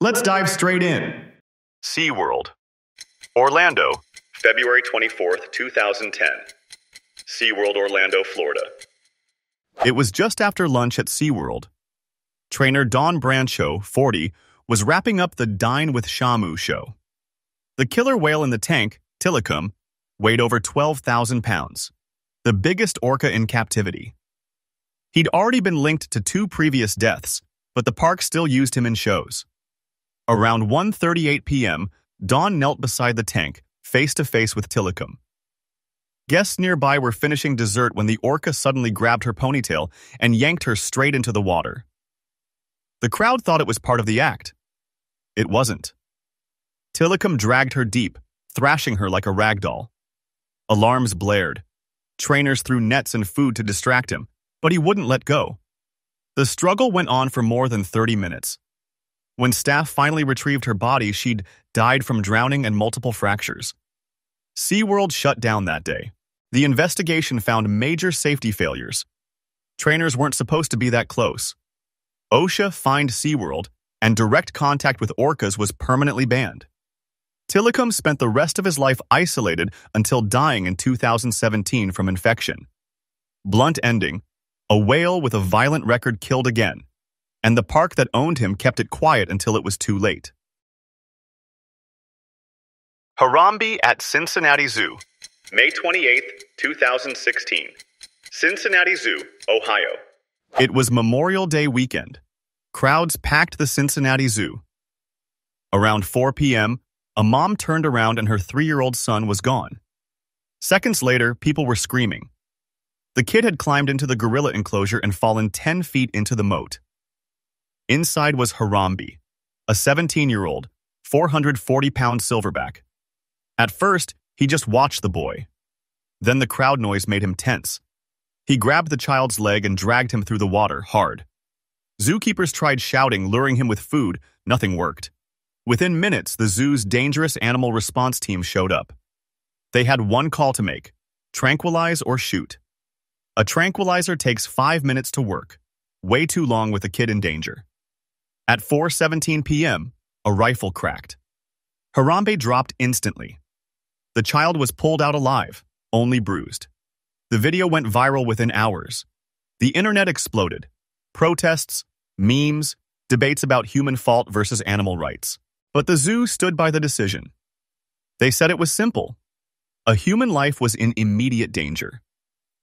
Let's dive straight in. SeaWorld. Orlando, February 24th, 2010. SeaWorld, Orlando, Florida. It was just after lunch at SeaWorld. Trainer Dawn Brancho, 40, was wrapping up the Dine with Shamu show. The killer whale in the tank, Tilikum, weighed over 12,000 pounds, the biggest orca in captivity. He'd already been linked to 2 previous deaths, but the park still used him in shows. Around 1:38 p.m., Dawn knelt beside the tank, face-to-face with Tilikum. Guests nearby were finishing dessert when the orca suddenly grabbed her ponytail and yanked her straight into the water. The crowd thought it was part of the act. It wasn't. Tilikum dragged her deep, thrashing her like a rag doll. Alarms blared. Trainers threw nets and food to distract him, but he wouldn't let go. The struggle went on for more than 30 minutes. When staff finally retrieved her body, she'd died from drowning and multiple fractures. SeaWorld shut down that day. The investigation found major safety failures. Trainers weren't supposed to be that close. OSHA fined SeaWorld, and direct contact with orcas was permanently banned. Tilikum spent the rest of his life isolated until dying in 2017 from infection. Blunt ending: a whale with a violent record killed again, and the park that owned him kept it quiet until it was too late. Harambe at Cincinnati Zoo, May 28th, 2016. Cincinnati Zoo, Ohio. It was Memorial Day weekend. Crowds packed the Cincinnati Zoo. Around 4 p.m., a mom turned around and her 3-year-old son was gone. Seconds later, people were screaming. The kid had climbed into the gorilla enclosure and fallen 10 feet into the moat. Inside was Harambe, a 17-year-old, 440-pound silverback. At first, he just watched the boy. Then the crowd noise made him tense. He grabbed the child's leg and dragged him through the water, hard. Zookeepers tried shouting, luring him with food. Nothing worked. Within minutes, the zoo's dangerous animal response team showed up. They had one call to make: tranquilize or shoot. A tranquilizer takes 5 minutes to work, way too long with a kid in danger. At 4:17 p.m., a rifle cracked. Harambe dropped instantly. The child was pulled out alive, only bruised. The video went viral within hours. The internet exploded. Protests, memes, debates about human fault versus animal rights. But the zoo stood by the decision. They said it was simple. A human life was in immediate danger.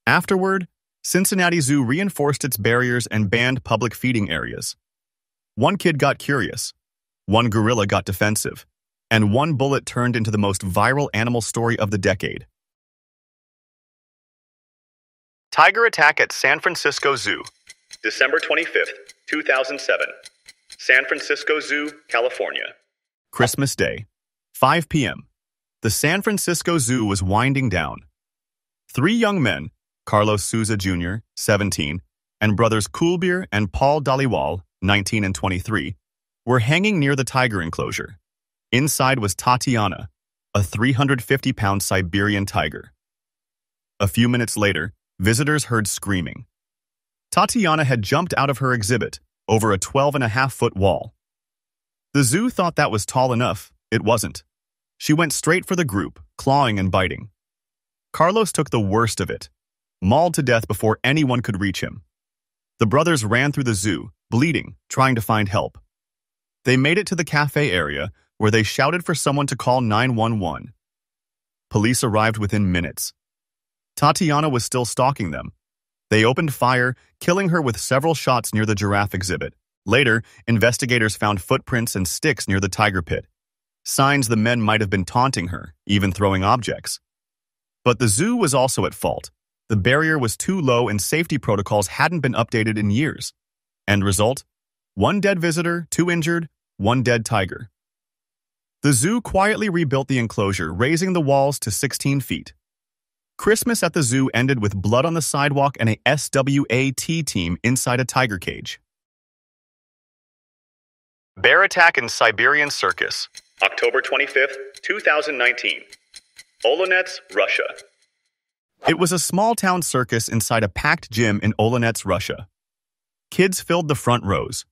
Afterward, Cincinnati Zoo reinforced its barriers and banned public feeding areas. One kid got curious. One gorilla got defensive. And one bullet turned into the most viral animal story of the decade. Tiger attack at San Francisco Zoo, December 25th, 2007. San Francisco Zoo, California. Christmas Day, 5 p.m. The San Francisco Zoo was winding down. 3 young men, Carlos Souza Jr., 17, and brothers Kulbir and Paul Dhaliwal, 19 and 23, were hanging near the tiger enclosure. Inside was Tatiana, a 350-pound Siberian tiger. A few minutes later, visitors heard screaming. Tatiana had jumped out of her exhibit over a 12.5-foot wall. The zoo thought that was tall enough. It wasn't. She went straight for the group, clawing and biting. Carlos took the worst of it, mauled to death before anyone could reach him. The brothers ran through the zoo, bleeding, trying to find help. They made it to the cafe area, where they shouted for someone to call 911. Police arrived within minutes. Tatiana was still stalking them. They opened fire, killing her with several shots near the giraffe exhibit. Later, investigators found footprints and sticks near the tiger pit, signs the men might have been taunting her, even throwing objects. But the zoo was also at fault. The barrier was too low and safety protocols hadn't been updated in years. End result: 1 dead visitor, 2 injured, 1 dead tiger. The zoo quietly rebuilt the enclosure, raising the walls to 16 feet. Christmas at the zoo ended with blood on the sidewalk and a SWAT team inside a tiger cage. Bear attack in Siberian circus, October 25th, 2019. Olonets, Russia. It was a small-town circus inside a packed gym in Olonets, Russia. Kids filled the front rows.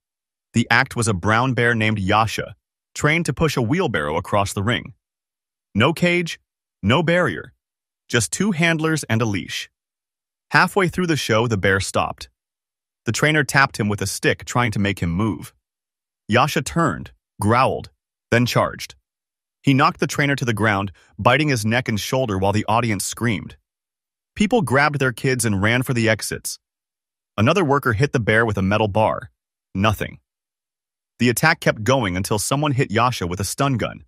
The act was a brown bear named Yasha, trained to push a wheelbarrow across the ring. No cage, no barrier, just two handlers and a leash. Halfway through the show, the bear stopped. The trainer tapped him with a stick, trying to make him move. Yasha turned, growled, then charged. He knocked the trainer to the ground, biting his neck and shoulder while the audience screamed. People grabbed their kids and ran for the exits. Another worker hit the bear with a metal bar. Nothing. The attack kept going until someone hit Yasha with a stun gun.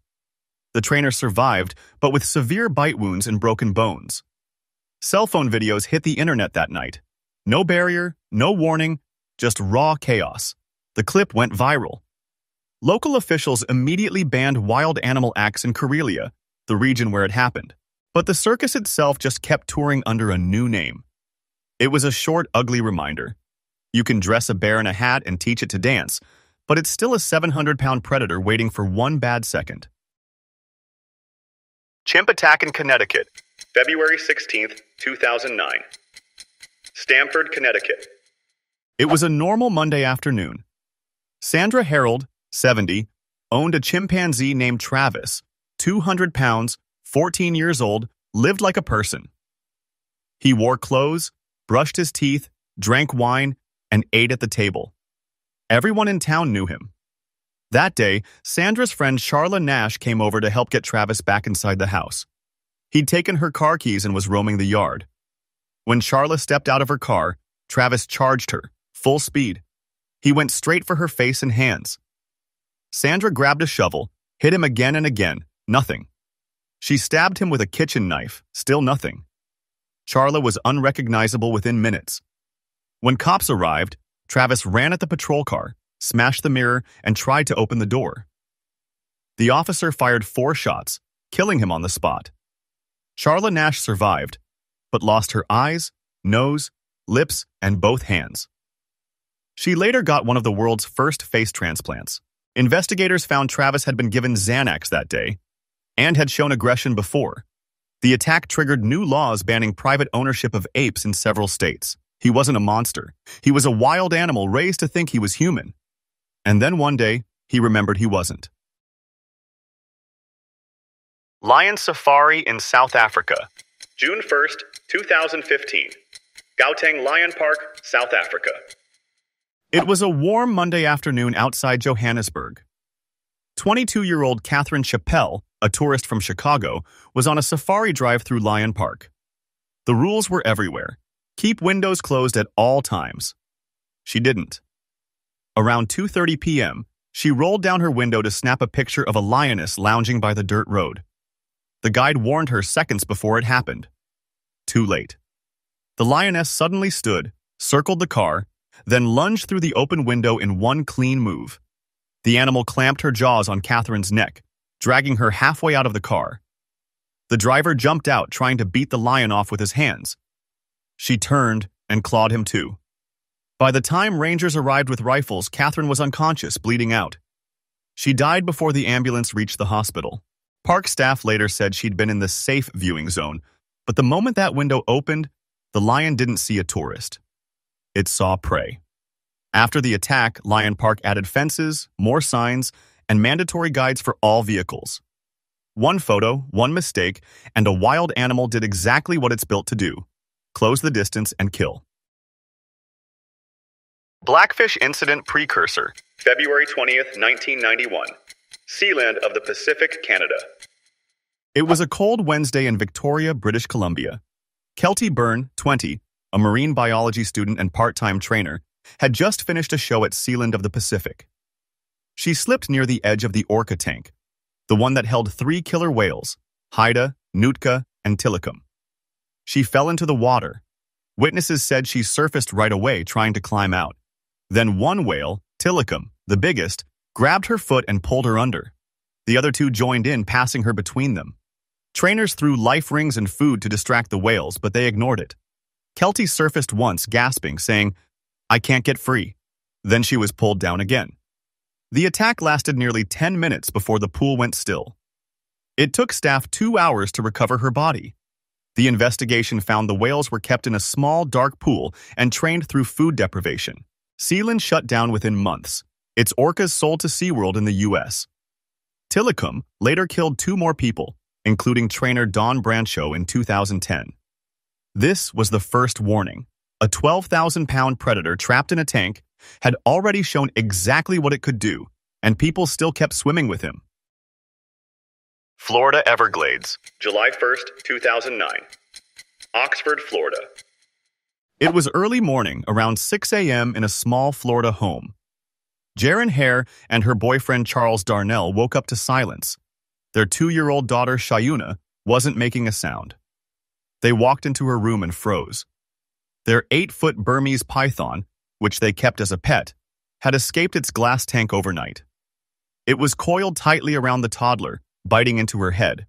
The trainer survived, but with severe bite wounds and broken bones. Cell phone videos hit the internet that night. No barrier, no warning, just raw chaos. The clip went viral. Local officials immediately banned wild animal acts in Karelia, the region where it happened. But the circus itself just kept touring under a new name. It was a short, ugly reminder. You can dress a bear in a hat and teach it to dance, but it's still a 700-pound predator waiting for one bad second. Chimp attack in Connecticut, February 16, 2009. Stamford, Connecticut. It was a normal Monday afternoon. Sandra Harold, 70, owned a chimpanzee named Travis, 200 pounds, 14 years old, lived like a person. He wore clothes, brushed his teeth, drank wine, and ate at the table. Everyone in town knew him. That day, Sandra's friend Charla Nash came over to help get Travis back inside the house. He'd taken her car keys and was roaming the yard. When Charla stepped out of her car, Travis charged her, full speed. He went straight for her face and hands. Sandra grabbed a shovel, hit him again and again, nothing. She stabbed him with a kitchen knife, still nothing. Charla was unrecognizable within minutes. When cops arrived, Travis ran at the patrol car, smashed the mirror, and tried to open the door. The officer fired 4 shots, killing him on the spot. Charla Nash survived, but lost her eyes, nose, lips, and both hands. She later got one of the world's first face transplants. Investigators found Travis had been given Xanax that day and had shown aggression before. The attack triggered new laws banning private ownership of apes in several states. He wasn't a monster. He was a wild animal raised to think he was human. And then one day, he remembered he wasn't. Lion Safari in South Africa, June 1, 2015. Gauteng Lion Park, South Africa. It was a warm Monday afternoon outside Johannesburg. 22-year-old Catherine Chappelle, a tourist from Chicago, was on a safari drive through Lion Park. The rules were everywhere. Keep windows closed at all times. She didn't. Around 2:30 p.m., she rolled down her window to snap a picture of a lioness lounging by the dirt road. The guide warned her seconds before it happened. Too late. The lioness suddenly stood, circled the car, then lunged through the open window in one clean move. The animal clamped her jaws on Catherine's neck, dragging her halfway out of the car. The driver jumped out, trying to beat the lion off with his hands. She turned and clawed him too. By the time rangers arrived with rifles, Catherine was unconscious, bleeding out. She died before the ambulance reached the hospital. Park staff later said she'd been in the safe viewing zone, but the moment that window opened, the lion didn't see a tourist. It saw prey. After the attack, Lion Park added fences, more signs, and mandatory guides for all vehicles. One photo, one mistake, and a wild animal did exactly what it's built to do: close the distance and kill. Blackfish Incident Precursor, February 20th, 1991. Sealand of the Pacific, Canada. It was a cold Wednesday in Victoria, British Columbia. Kelty Byrne, 20, a marine biology student and part-time trainer, had just finished a show at Sealand of the Pacific. She slipped near the edge of the Orca tank, the one that held 3 killer whales, Haida, Nootka, and Tilikum. She fell into the water. Witnesses said she surfaced right away, trying to climb out. Then one whale, Tilikum, the biggest, grabbed her foot and pulled her under. The other 2 joined in, passing her between them. Trainers threw life rings and food to distract the whales, but they ignored it. Kelty surfaced once, gasping, saying, "I can't get free." Then she was pulled down again. The attack lasted nearly 10 minutes before the pool went still. It took staff 2 hours to recover her body. The investigation found the whales were kept in a small, dark pool and trained through food deprivation. Sealand shut down within months. Its orcas sold to SeaWorld in the U.S. Tilikum later killed 2 more people, including trainer Don Brancho in 2010. This was the first warning. A 12,000-pound predator trapped in a tank had already shown exactly what it could do, and people still kept swimming with him. Florida Everglades, July 1st, 2009. Oxford, Florida. It was early morning, around 6 a.m. in a small Florida home. Jaren Hare and her boyfriend Charles Darnell woke up to silence. Their 2-year-old daughter Shayuna wasn't making a sound. They walked into her room and froze. Their 8-foot Burmese python, which they kept as a pet, had escaped its glass tank overnight. It was coiled tightly around the toddler, biting into her head.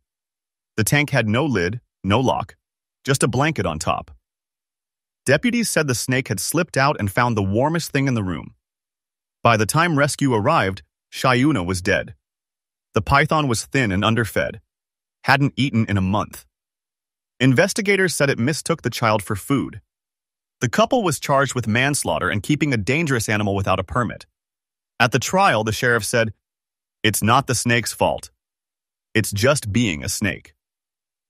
The tank had no lid, no lock, just a blanket on top. Deputies said the snake had slipped out and found the warmest thing in the room. By the time rescue arrived, Shayuna was dead. The python was thin and underfed, hadn't eaten in a month. Investigators said it mistook the child for food. The couple was charged with manslaughter and keeping a dangerous animal without a permit. At the trial, the sheriff said, "It's not the snake's fault. It's just being a snake."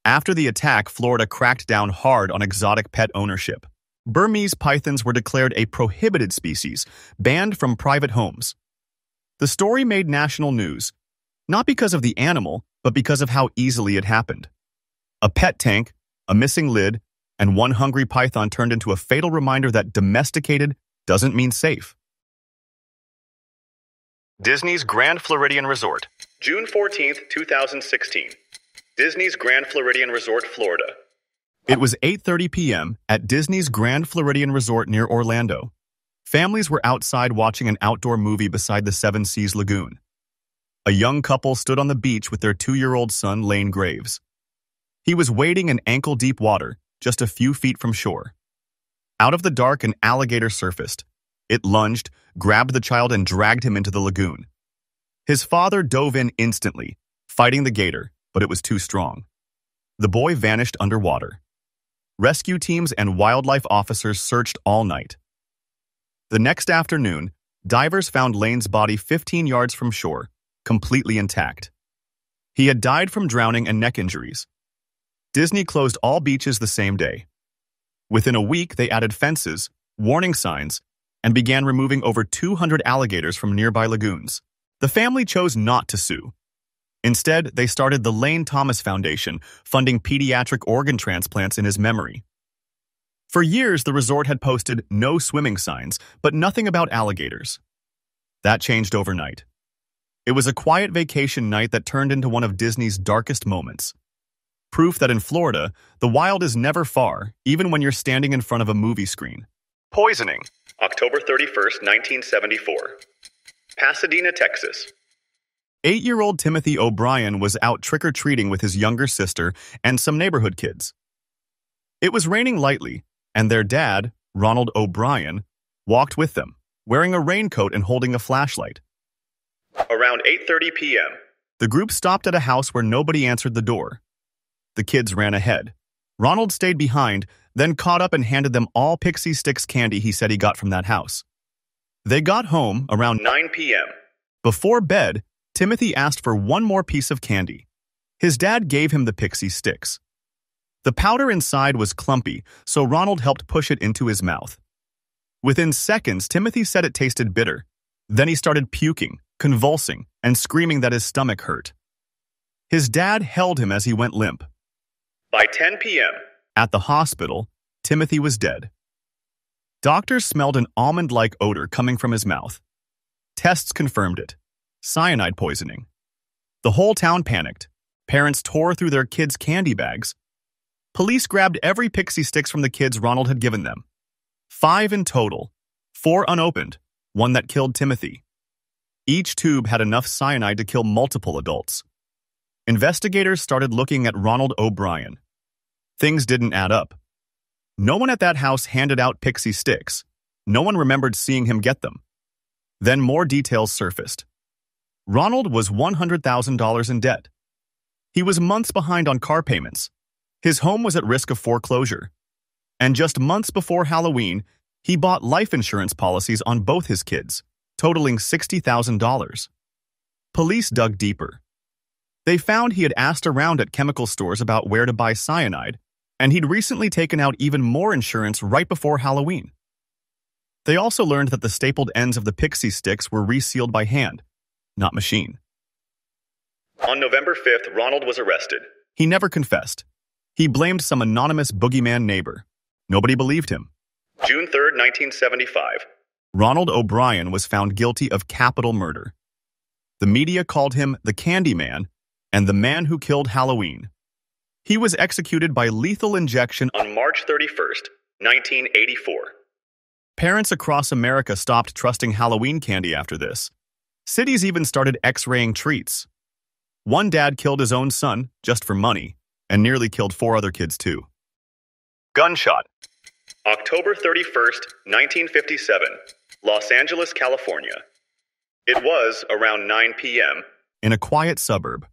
After the attack, Florida cracked down hard on exotic pet ownership. Burmese pythons were declared a prohibited species, banned from private homes. The story made national news, not because of the animal, but because of how easily it happened. A pet tank, a missing lid, and one hungry python turned into a fatal reminder that domesticated doesn't mean safe. Disney's Grand Floridian Resort, June 14th, 2016. Disney's Grand Floridian Resort, Florida. It was 8:30 p.m. at Disney's Grand Floridian Resort near Orlando. Families were outside watching an outdoor movie beside the Seven Seas Lagoon. A young couple stood on the beach with their 2-year-old son, Lane Graves. He was wading in ankle-deep water, just a few feet from shore. Out of the dark, an alligator surfaced. It lunged, grabbed the child, and dragged him into the lagoon. His father dove in instantly, fighting the gator, but it was too strong. The boy vanished underwater. Rescue teams and wildlife officers searched all night. The next afternoon, divers found Lane's body 15 yards from shore, completely intact. He had died from drowning and neck injuries. Disney closed all beaches the same day. Within a week, they added fences, warning signs, and began removing over 200 alligators from nearby lagoons. The family chose not to sue. Instead, they started the Lane Thomas Foundation, funding pediatric organ transplants in his memory. For years, the resort had posted no swimming signs, but nothing about alligators. That changed overnight. It was a quiet vacation night that turned into one of Disney's darkest moments. Proof that in Florida, the wild is never far, even when you're standing in front of a movie screen. Poisoning, October 31st, 1974. Pasadena, Texas. 8-year-old Timothy O'Brien was out trick-or-treating with his younger sister and some neighborhood kids. It was raining lightly, and their dad, Ronald O'Brien, walked with them, wearing a raincoat and holding a flashlight. Around 8:30 p.m. The group stopped at a house where nobody answered the door. The kids ran ahead. Ronald stayed behind, then caught up and handed them all Pixie Stix candy he said he got from that house. They got home around 9 p.m. Before bed, Timothy asked for one more piece of candy. His dad gave him the Pixie Stix. The powder inside was clumpy, so Ronald helped push it into his mouth. Within seconds, Timothy said it tasted bitter. Then he started puking, convulsing, and screaming that his stomach hurt. His dad held him as he went limp. By 10 p.m. At the hospital, Timothy was dead. Doctors smelled an almond-like odor coming from his mouth. Tests confirmed it. Cyanide poisoning. The whole town panicked. Parents tore through their kids' candy bags. Police grabbed every Pixie Stix from the kids Ronald had given them. 5 in total. 4 unopened, one that killed Timothy. Each tube had enough cyanide to kill multiple adults. Investigators started looking at Ronald O'Brien. Things didn't add up. No one at that house handed out Pixie Stix. No one remembered seeing him get them. Then more details surfaced. Ronald was $100,000 in debt. He was months behind on car payments. His home was at risk of foreclosure. And just months before Halloween, he bought life insurance policies on both his kids. totaling $60,000. Police dug deeper. They found he had asked around at chemical stores about where to buy cyanide, and he'd recently taken out even more insurance right before Halloween. They also learned that the stapled ends of the pixie sticks were resealed by hand, not machine. On November 5th, Ronald was arrested. He never confessed. He blamed some anonymous boogeyman neighbor. Nobody believed him. June 3rd, 1975. Ronald O'Brien was found guilty of capital murder. The media called him the Candyman and the man who killed Halloween. He was executed by lethal injection on March 31st, 1984. Parents across America stopped trusting Halloween candy after this. Cities even started X-raying treats. One dad killed his own son just for money and nearly killed 4 other kids too. Gunshot. October 31st, 1957, Los Angeles, California. It was around 9 p.m. in a quiet suburb.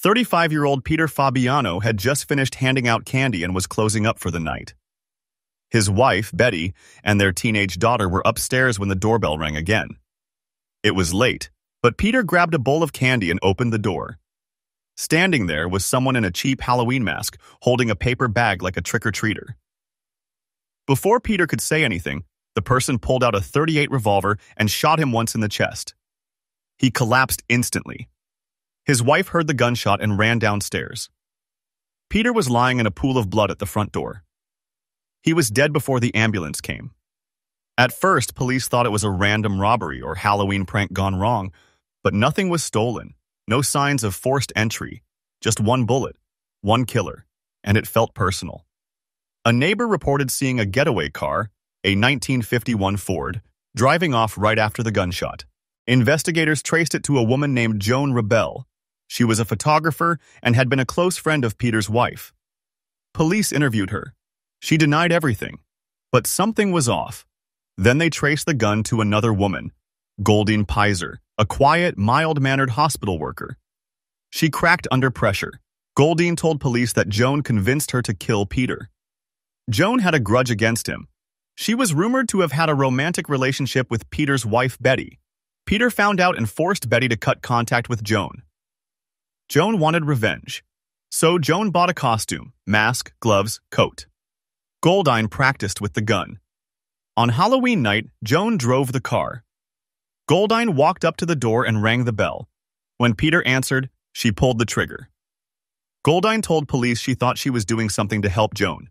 35-year-old Peter Fabiano had just finished handing out candy and was closing up for the night. His wife, Betty, and their teenage daughter were upstairs when the doorbell rang again. It was late, but Peter grabbed a bowl of candy and opened the door. Standing there was someone in a cheap Halloween mask, holding a paper bag like a trick-or-treater. Before Peter could say anything, the person pulled out a .38 revolver and shot him once in the chest. He collapsed instantly. His wife heard the gunshot and ran downstairs. Peter was lying in a pool of blood at the front door. He was dead before the ambulance came. At first, police thought it was a random robbery or Halloween prank gone wrong, but nothing was stolen, no signs of forced entry, just one bullet, one killer, and it felt personal. A neighbor reported seeing a getaway car, a 1951 Ford, driving off right after the gunshot. Investigators traced it to a woman named Joan Rebel. She was a photographer and had been a close friend of Peter's wife. Police interviewed her. She denied everything, but something was off. Then they traced the gun to another woman, Goldine Pizer, a quiet, mild-mannered hospital worker. She cracked under pressure. Goldine told police that Joan convinced her to kill Peter. Joan had a grudge against him. She was rumored to have had a romantic relationship with Peter's wife, Betty. Peter found out and forced Betty to cut contact with Joan. Joan wanted revenge. So Joan bought a costume, mask, gloves, coat. Goldine practiced with the gun. On Halloween night, Joan drove the car. Goldine walked up to the door and rang the bell. When Peter answered, she pulled the trigger. Goldine told police she thought she was doing something to help Joan.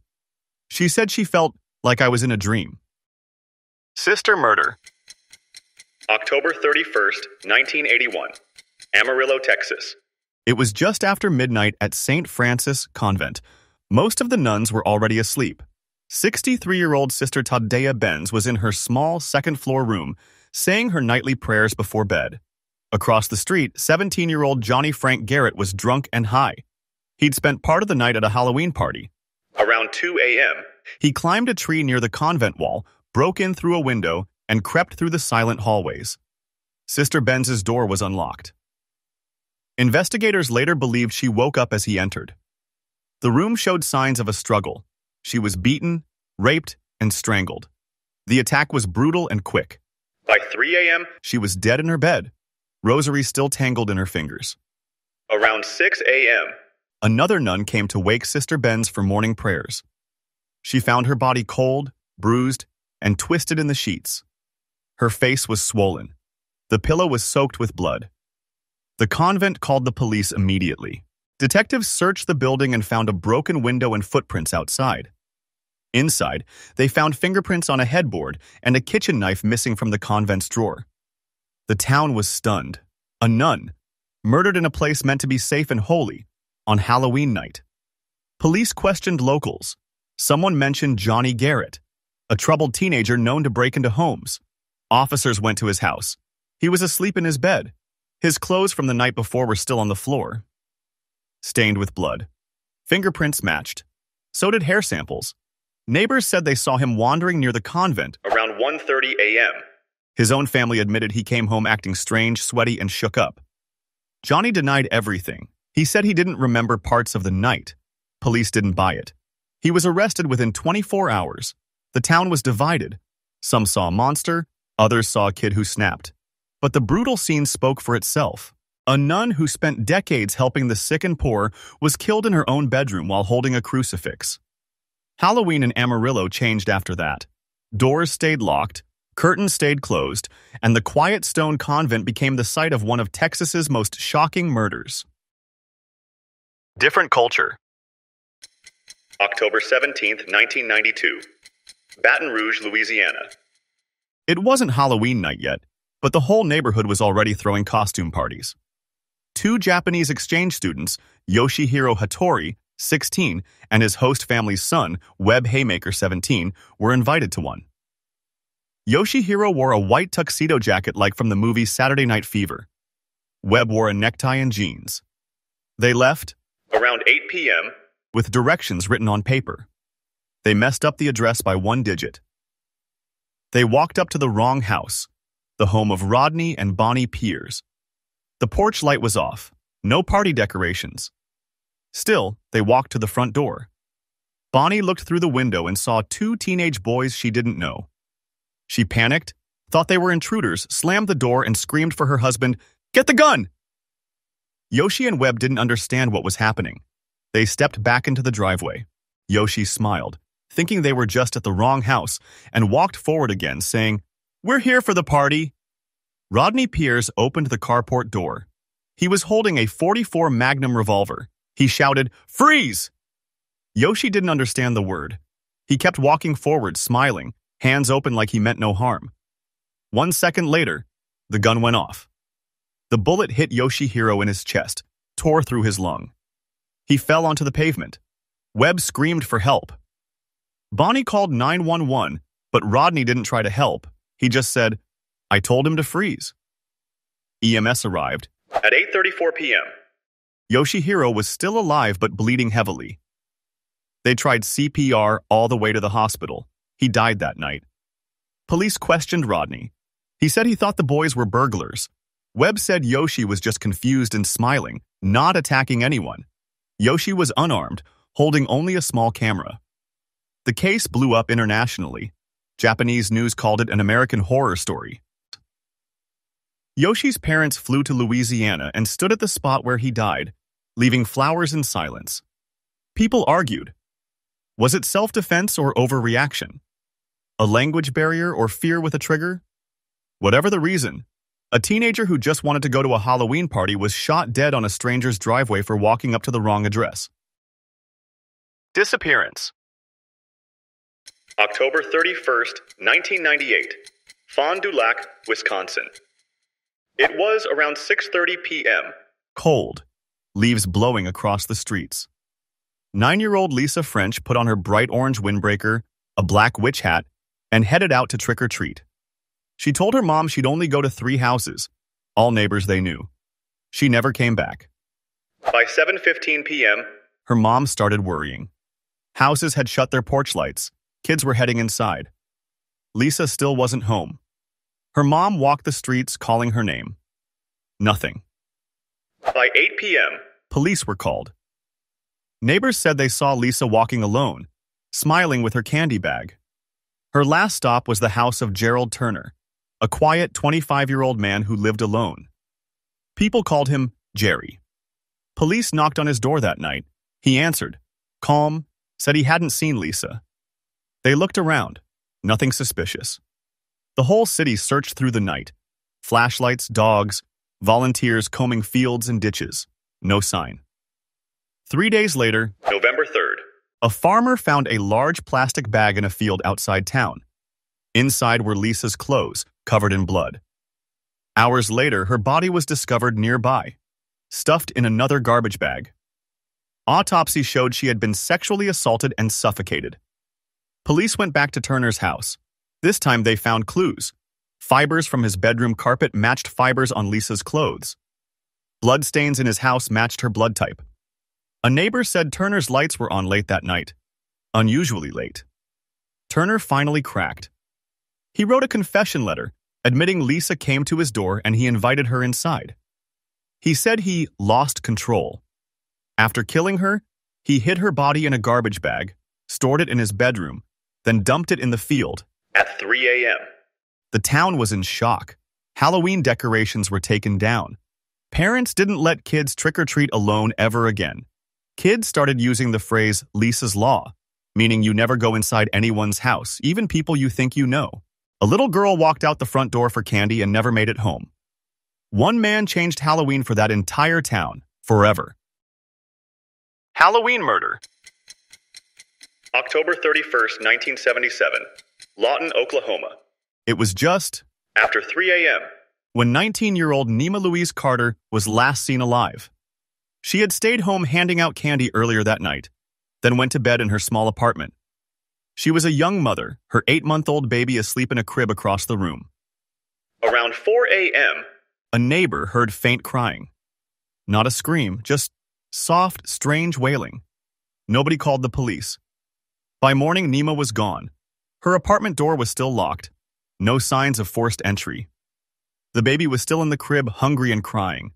She said she felt like I was in a dream. Sister murder. October 31st, 1981, Amarillo, Texas. It was just after midnight at St. Francis Convent. Most of the nuns were already asleep. 63-year-old Sister Tadea Benz was in her small second-floor room, saying her nightly prayers before bed. Across the street, 17-year-old Johnny Frank Garrett was drunk and high. He'd spent part of the night at a Halloween party. Around 2 a.m., he climbed a tree near the convent wall, broke in through a window, and crept through the silent hallways. Sister Benz's door was unlocked. Investigators later believed she woke up as he entered. The room showed signs of a struggle. She was beaten, raped, and strangled. The attack was brutal and quick. By 3 a.m., she was dead in her bed, rosary still tangled in her fingers. Around 6 a.m., another nun came to wake Sister Benz for morning prayers. She found her body cold, bruised, and twisted in the sheets. Her face was swollen. The pillow was soaked with blood. The convent called the police immediately. Detectives searched the building and found a broken window and footprints outside. Inside, they found fingerprints on a headboard and a kitchen knife missing from the convent's drawer. The town was stunned. A nun, murdered in a place meant to be safe and holy, on Halloween night. Police questioned locals. Someone mentioned Johnny Garrett, a troubled teenager known to break into homes. Officers went to his house. He was asleep in his bed. His clothes from the night before were still on the floor, stained with blood. Fingerprints matched. So did hair samples. Neighbors said they saw him wandering near the convent around 1:30 a.m. His own family admitted he came home acting strange, sweaty, and shook up. Johnny denied everything. He said he didn't remember parts of the night. Police didn't buy it. He was arrested within 24 hours. The town was divided. Some saw a monster, Others saw a kid who snapped. But the brutal scene spoke for itself. A nun who spent decades helping the sick and poor was killed in her own bedroom while holding a crucifix. Halloween in Amarillo changed after that. Doors stayed locked, curtains stayed closed, and the Quiet Stone Convent became the site of one of Texas's most shocking murders. Different culture. October 17th, 1992. Baton Rouge, Louisiana. It wasn't Halloween night yet, but the whole neighborhood was already throwing costume parties. 2 Japanese exchange students, Yoshihiro Hattori, 16, and his host family's son, Webb Haymaker, 17, were invited to one. Yoshihiro wore a white tuxedo jacket like from the movie Saturday Night Fever. Webb wore a necktie and jeans. They left around 8 p.m. with directions written on paper. They messed up the address by 1 digit. They walked up to the wrong house, the home of Rodney and Bonnie Piers. The porch light was off, no party decorations. Still, they walked to the front door. Bonnie looked through the window and saw 2 teenage boys she didn't know. She panicked, thought they were intruders, slammed the door, and screamed for her husband, "Get the gun!" Yoshi and Webb didn't understand what was happening. They stepped back into the driveway. Yoshi smiled, thinking they were just at the wrong house, and walked forward again, saying, "We're here for the party." Rodney Piers opened the carport door. He was holding a .44 Magnum revolver. He shouted, "Freeze!" Yoshi didn't understand the word. He kept walking forward, smiling, hands open like he meant no harm. 1 second later, the gun went off. The bullet hit Yoshihiro in his chest, tore through his lung. He fell onto the pavement. Webb screamed for help. Bonnie called 911, but Rodney didn't try to help. He just said, "I told him to freeze." EMS arrived. At 8:34 p.m. Yoshihiro was still alive but bleeding heavily. They tried CPR all the way to the hospital. He died that night. Police questioned Rodney. He said he thought the boys were burglars. Webb said Yoshi was just confused and smiling, not attacking anyone. Yoshi was unarmed, holding only a small camera. The case blew up internationally. Japanese news called it an American horror story. Yoshi's parents flew to Louisiana and stood at the spot where he died, leaving flowers in silence. People argued. Was it self-defense or overreaction? A language barrier or fear with a trigger? Whatever the reason, a teenager who just wanted to go to a Halloween party was shot dead on a stranger's driveway for walking up to the wrong address. Disappearance. October 31st, 1998. Fond du Lac, Wisconsin. It was around 6:30 p.m. Cold. Leaves blowing across the streets. 9-year-old Lisa French put on her bright orange windbreaker, a black witch hat, and headed out to trick or treat. She told her mom she'd only go to 3 houses, all neighbors they knew. She never came back. By 7:15 p.m., her mom started worrying. Houses had shut their porch lights. Kids were heading inside. Lisa still wasn't home. Her mom walked the streets calling her name. Nothing. By 8 p.m., police were called. Neighbors said they saw Lisa walking alone, smiling with her candy bag. Her last stop was the house of Gerald Turner, a quiet 25-year-old man who lived alone. People called him Jerry. Police knocked on his door that night. He answered, calm, said he hadn't seen Lisa. They looked around. Nothing suspicious. The whole city searched through the night. Flashlights, dogs, volunteers combing fields and ditches. No sign. 3 days later, November 3rd, a farmer found a large plastic bag in a field outside town. Inside were Lisa's clothes, covered in blood. Hours later, her body was discovered nearby, stuffed in another garbage bag. Autopsy showed she had been sexually assaulted and suffocated. Police went back to Turner's house. This time they found clues. Fibers from his bedroom carpet matched fibers on Lisa's clothes. Bloodstains in his house matched her blood type. A neighbor said Turner's lights were on late that night. Unusually late. Turner finally cracked. He wrote a confession letter, admitting Lisa came to his door and he invited her inside. He said he lost control. After killing her, he hid her body in a garbage bag, stored it in his bedroom, then dumped it in the field. At 3 a.m. The town was in shock. Halloween decorations were taken down. Parents didn't let kids trick-or-treat alone ever again. Kids started using the phrase Lisa's Law, meaning you never go inside anyone's house, even people you think you know. A little girl walked out the front door for candy and never made it home. One man changed Halloween for that entire town, forever. Halloween murder. October 31st, 1977, Lawton, Oklahoma. It was just After 3 a.m., when 19-year-old Nema Louise Carter was last seen alive. She had stayed home handing out candy earlier that night, then went to bed in her small apartment. She was a young mother, her 8-month-old baby asleep in a crib across the room. Around 4 a.m., A neighbor heard faint crying. Not a scream, just soft, strange wailing. Nobody called the police. By morning, Nema was gone. Her apartment door was still locked. No signs of forced entry. The baby was still in the crib, hungry and crying.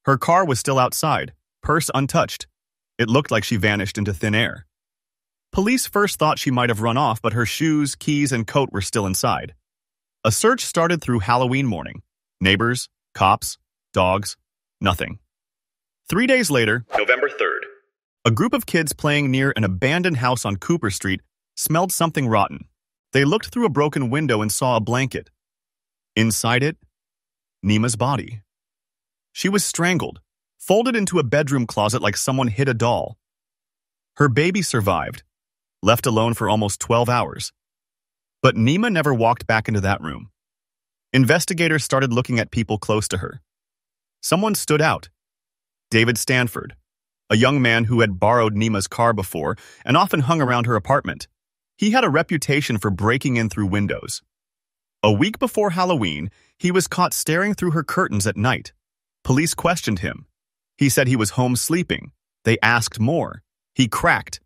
Her car was still outside, purse untouched. It looked like she vanished into thin air. Police first thought she might have run off, but her shoes, keys, and coat were still inside. A search started through Halloween morning. Neighbors, cops, dogs, nothing. 3 days later, November 3rd, a group of kids playing near an abandoned house on Cooper Street smelled something rotten. They looked through a broken window and saw a blanket. Inside it, Nema's body. She was strangled, folded into a bedroom closet like someone hid a doll. Her baby survived, left alone for almost 12 hours. But Nema never walked back into that room. Investigators started looking at people close to her. Someone stood out. David Stanford, a young man who had borrowed Nema's car before and often hung around her apartment. He had a reputation for breaking in through windows. A week before Halloween, he was caught staring through her curtains at night. Police questioned him. He said he was home sleeping. They asked more. He cracked.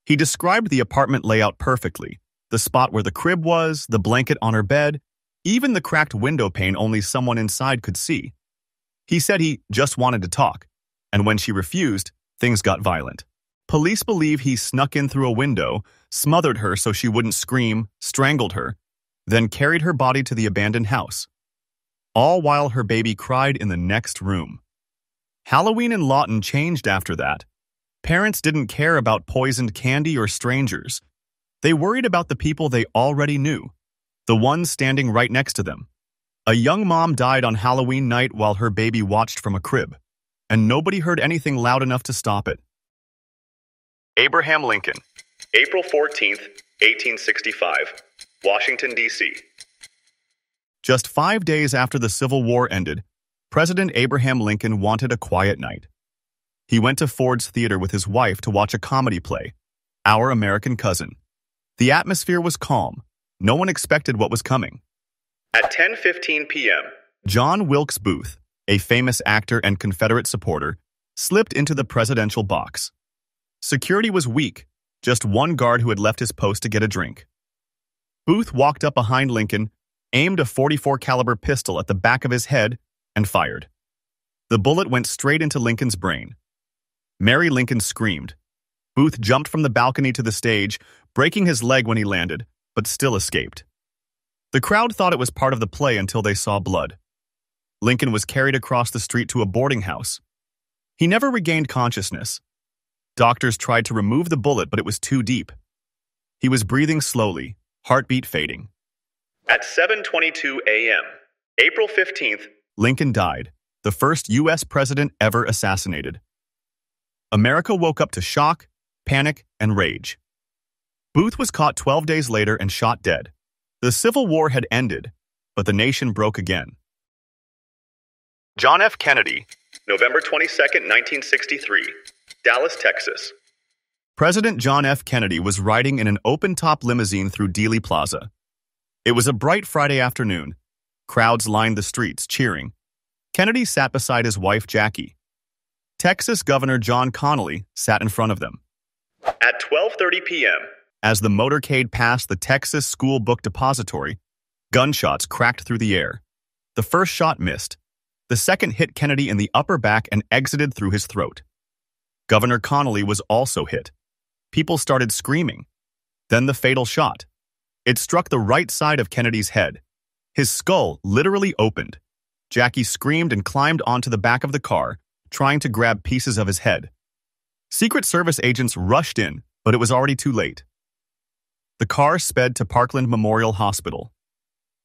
He described the apartment layout perfectly. The spot where the crib was, the blanket on her bed, even the cracked window pane only someone inside could see. He said he just wanted to talk, and when she refused, things got violent. Police believe he snuck in through a window, smothered her so she wouldn't scream, strangled her, then carried her body to the abandoned house. All while her baby cried in the next room. Halloween in Lawton changed after that. Parents didn't care about poisoned candy or strangers. They worried about the people they already knew, the ones standing right next to them. A young mom died on Halloween night while her baby watched from a crib, and nobody heard anything loud enough to stop it. Abraham Lincoln, April 14th, 1865, Washington, D.C. Just 5 days after the Civil War ended, President Abraham Lincoln wanted a quiet night. He went to Ford's Theater with his wife to watch a comedy play, Our American Cousin. The atmosphere was calm. No one expected what was coming. At 10:15 p.m., John Wilkes Booth, a famous actor and Confederate supporter, slipped into the presidential box. Security was weak, just one guard who had left his post to get a drink. Booth walked up behind Lincoln, aimed a .44 caliber pistol at the back of his head, and fired. The bullet went straight into Lincoln's brain. Mary Lincoln screamed. Booth jumped from the balcony to the stage, breaking his leg when he landed, but still escaped. The crowd thought it was part of the play until they saw blood. Lincoln was carried across the street to a boarding house. He never regained consciousness. Doctors tried to remove the bullet, but it was too deep. He was breathing slowly, heartbeat fading. At 7:22 a.m., April 15th, Lincoln died, the first U.S. president ever assassinated. America woke up to shock, panic, and rage. Booth was caught 12 days later and shot dead. The Civil War had ended, but the nation broke again. John F. Kennedy, November 22nd, 1963, Dallas, Texas. President John F. Kennedy was riding in an open-top limousine through Dealey Plaza. It was a bright Friday afternoon. Crowds lined the streets, cheering. Kennedy sat beside his wife, Jackie. Texas Governor John Connally sat in front of them. At 12:30 p.m., As the motorcade passed the Texas School Book Depository, gunshots cracked through the air. The first shot missed. The second hit Kennedy in the upper back and exited through his throat. Governor Connally was also hit. People started screaming. Then the fatal shot. It struck the right side of Kennedy's head. His skull literally opened. Jackie screamed and climbed onto the back of the car, trying to grab pieces of his head. Secret Service agents rushed in, but it was already too late. The car sped to Parkland Memorial Hospital.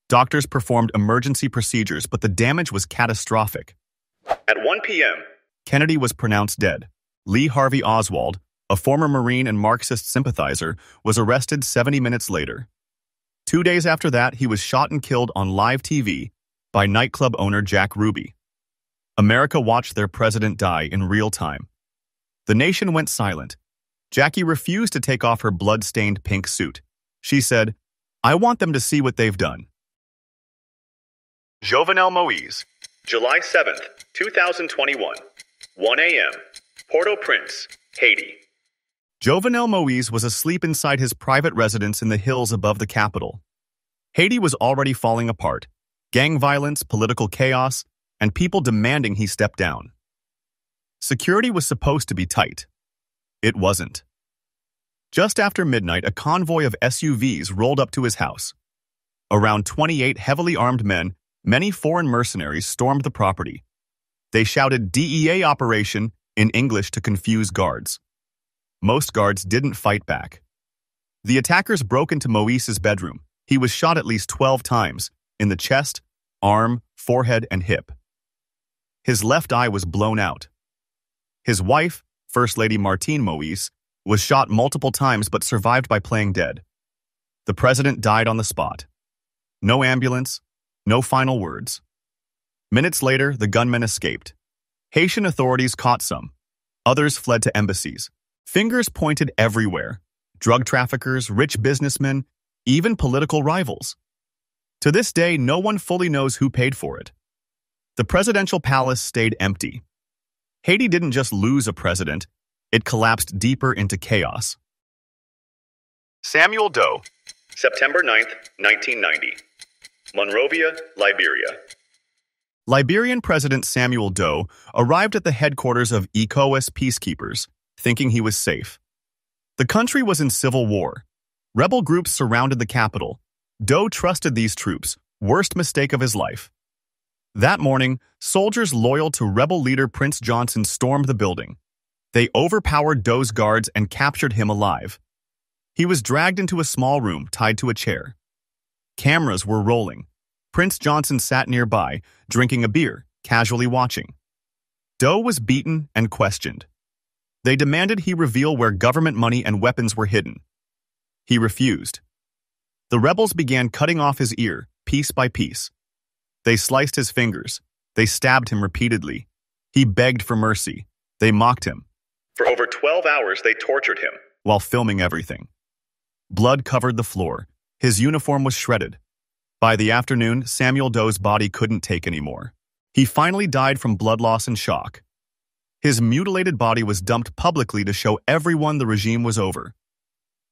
Doctors performed emergency procedures, but the damage was catastrophic. At 1 p.m., Kennedy was pronounced dead. Lee Harvey Oswald, a former Marine and Marxist sympathizer, was arrested 70 minutes later. 2 days after that, he was shot and killed on live TV by nightclub owner Jack Ruby. America watched their president die in real time. The nation went silent. Jackie refused to take off her blood-stained pink suit. She said, "I want them to see what they've done." Jovenel Moise, July 7th, 2021, 1 a.m., Port-au-Prince, Haiti. Jovenel Moise was asleep inside his private residence in the hills above the capital. Haiti was already falling apart. Gang violence, political chaos, and people demanding he step down. Security was supposed to be tight. It wasn't. Just after midnight, a convoy of SUVs rolled up to his house. Around 28 heavily armed men, many foreign mercenaries, stormed the property. They shouted DEA operation in English to confuse guards. Most guards didn't fight back. The attackers broke into Moise's bedroom. He was shot at least 12 times, in the chest, arm, forehead, and hip. His left eye was blown out. His wife, First Lady Martine Moise, was shot multiple times but survived by playing dead. The president died on the spot. No ambulance, no final words. Minutes later, the gunmen escaped. Haitian authorities caught some. Others fled to embassies. Fingers pointed everywhere. Drug traffickers, rich businessmen, even political rivals. To this day, no one fully knows who paid for it. The presidential palace stayed empty. Haiti didn't just lose a president, it collapsed deeper into chaos. Samuel Doe, September 9th, 1990, Monrovia, Liberia. Liberian President Samuel Doe arrived at the headquarters of ECOWAS peacekeepers, thinking he was safe. The country was in civil war. Rebel groups surrounded the capital. Doe trusted these troops, worst mistake of his life. That morning, soldiers loyal to rebel leader Prince Johnson stormed the building. They overpowered Doe's guards and captured him alive. He was dragged into a small room tied to a chair. Cameras were rolling. Prince Johnson sat nearby, drinking a beer, casually watching. Doe was beaten and questioned. They demanded he reveal where government money and weapons were hidden. He refused. The rebels began cutting off his ear, piece by piece. They sliced his fingers. They stabbed him repeatedly. He begged for mercy. They mocked him. For over 12 hours, they tortured him while filming everything. Blood covered the floor. His uniform was shredded. By the afternoon, Samuel Doe's body couldn't take anymore. He finally died from blood loss and shock. His mutilated body was dumped publicly to show everyone the regime was over.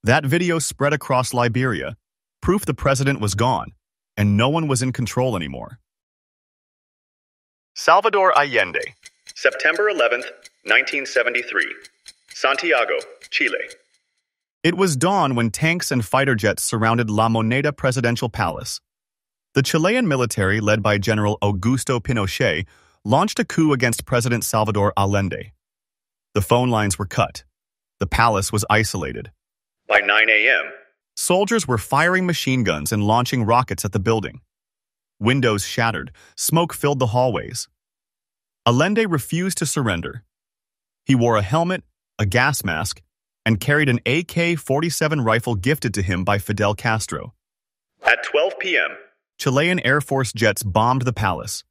That video spread across Liberia, proof the president was gone, and no one was in control anymore. Salvador Allende, September 11th, 1973, Santiago, Chile. It was dawn when tanks and fighter jets surrounded La Moneda presidential palace. The Chilean military, led by General Augusto Pinochet, launched a coup against President Salvador Allende. The phone lines were cut. The palace was isolated. By 9 a.m., soldiers were firing machine guns and launching rockets at the building. Windows shattered, smoke filled the hallways. Allende refused to surrender. He wore a helmet, a gas mask, and carried an AK-47 rifle gifted to him by Fidel Castro. At 12 p.m., Chilean Air Force jets bombed the palace.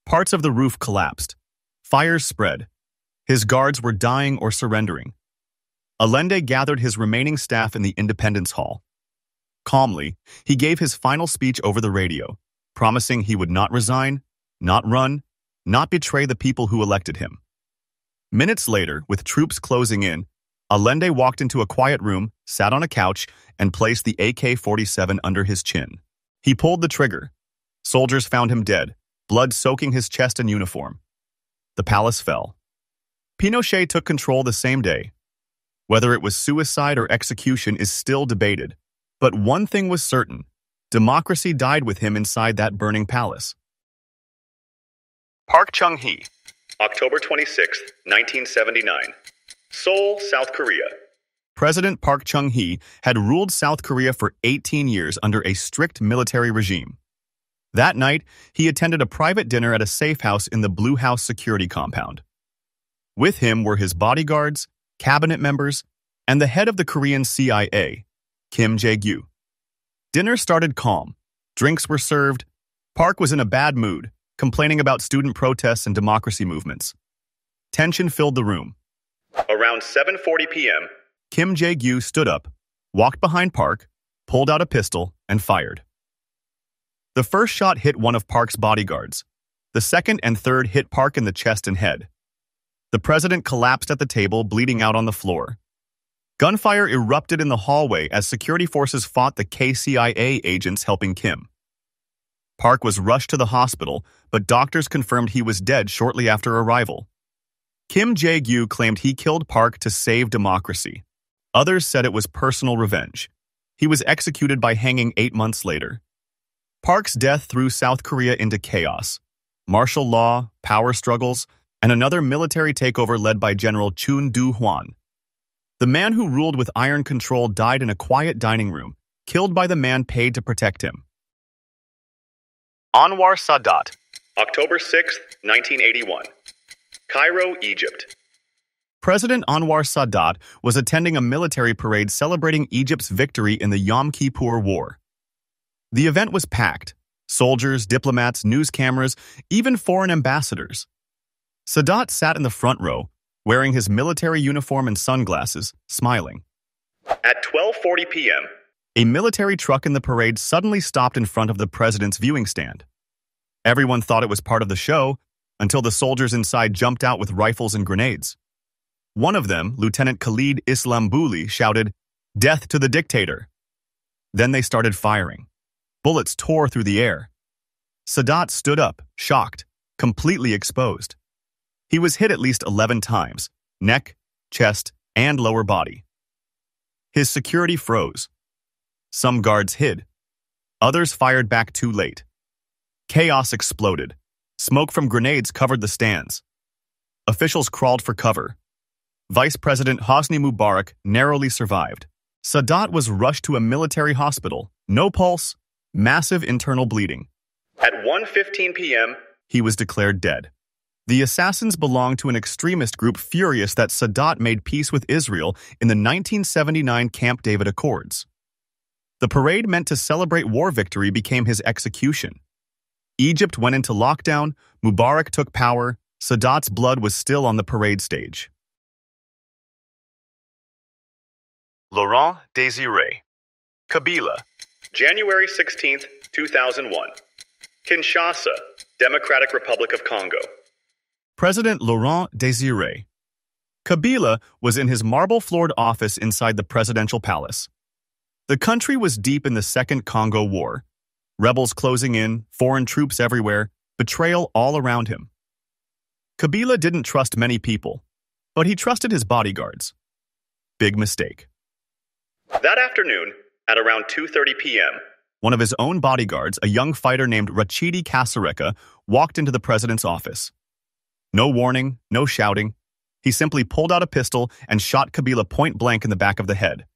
Parts of the roof collapsed. Fires spread. His guards were dying or surrendering. Allende gathered his remaining staff in the Independence Hall. Calmly, he gave his final speech over the radio, promising he would not resign, not run, not betray the people who elected him. Minutes later, with troops closing in, Allende walked into a quiet room, sat on a couch, and placed the AK-47 under his chin. He pulled the trigger. Soldiers found him dead, blood soaking his chest and uniform. The palace fell. Pinochet took control the same day. Whether it was suicide or execution is still debated, but one thing was certain: Democracy died with him inside that burning palace. Park Chung-hee, October 26, 1979. Seoul, South Korea. President Park Chung-hee had ruled South Korea for 18 years under a strict military regime. That night, he attended a private dinner at a safe house in the Blue House security compound. With him were his bodyguards, cabinet members, and the head of the Korean CIA, Kim Jae-gyu. Dinner started calm. Drinks were served. Park was in a bad mood, complaining about student protests and democracy movements. Tension filled the room. Around 7:40 p.m., Kim Jae-gyu stood up, walked behind Park, pulled out a pistol, and fired. The first shot hit one of Park's bodyguards. The second and third hit Park in the chest and head. The president collapsed at the table, bleeding out on the floor. Gunfire erupted in the hallway as security forces fought the KCIA agents helping Kim. Park was rushed to the hospital, but doctors confirmed he was dead shortly after arrival. Kim Jae-gyu claimed he killed Park to save democracy. Others said it was personal revenge. He was executed by hanging 8 months later. Park's death threw South Korea into chaos. Martial law, power struggles, and another military takeover led by General Chun Doo-hwan. The man who ruled with iron control died in a quiet dining room, killed by the man paid to protect him. Anwar Sadat, October 6, 1981. Cairo, Egypt. President Anwar Sadat was attending a military parade celebrating Egypt's victory in the Yom Kippur War. The event was packed. Soldiers, diplomats, news cameras, even foreign ambassadors. Sadat sat in the front row, wearing his military uniform and sunglasses, smiling. At 12:40 p.m., a military truck in the parade suddenly stopped in front of the president's viewing stand. Everyone thought it was part of the show until the soldiers inside jumped out with rifles and grenades. One of them, Lieutenant Khalid Islambouli, shouted, "Death to the dictator!" Then they started firing. Bullets tore through the air. Sadat stood up, shocked, completely exposed. He was hit at least 11 times, neck, chest, and lower body. His security froze. Some guards hid. Others fired back too late. Chaos exploded. Smoke from grenades covered the stands. Officials crawled for cover. Vice President Hosni Mubarak narrowly survived. Sadat was rushed to a military hospital. No pulse, massive internal bleeding. At 1:15 p.m., he was declared dead. The assassins belonged to an extremist group furious that Sadat made peace with Israel in the 1979 Camp David Accords. The parade meant to celebrate war victory became his execution. Egypt went into lockdown, Mubarak took power, Sadat's blood was still on the parade stage. Laurent Désiré, Kabila, January 16, 2001. Kinshasa, Democratic Republic of Congo. President Laurent Désiré. Kabila was in his marble-floored office inside the presidential palace. The country was deep in the Second Congo War. Rebels closing in, foreign troops everywhere, betrayal all around him. Kabila didn't trust many people, but he trusted his bodyguards. Big mistake. That afternoon, at around 2:30 p.m., one of his own bodyguards, a young fighter named Rachidi Kasareka, walked into the president's office. No warning, no shouting. He simply pulled out a pistol and shot Kabila point blank in the back of the head.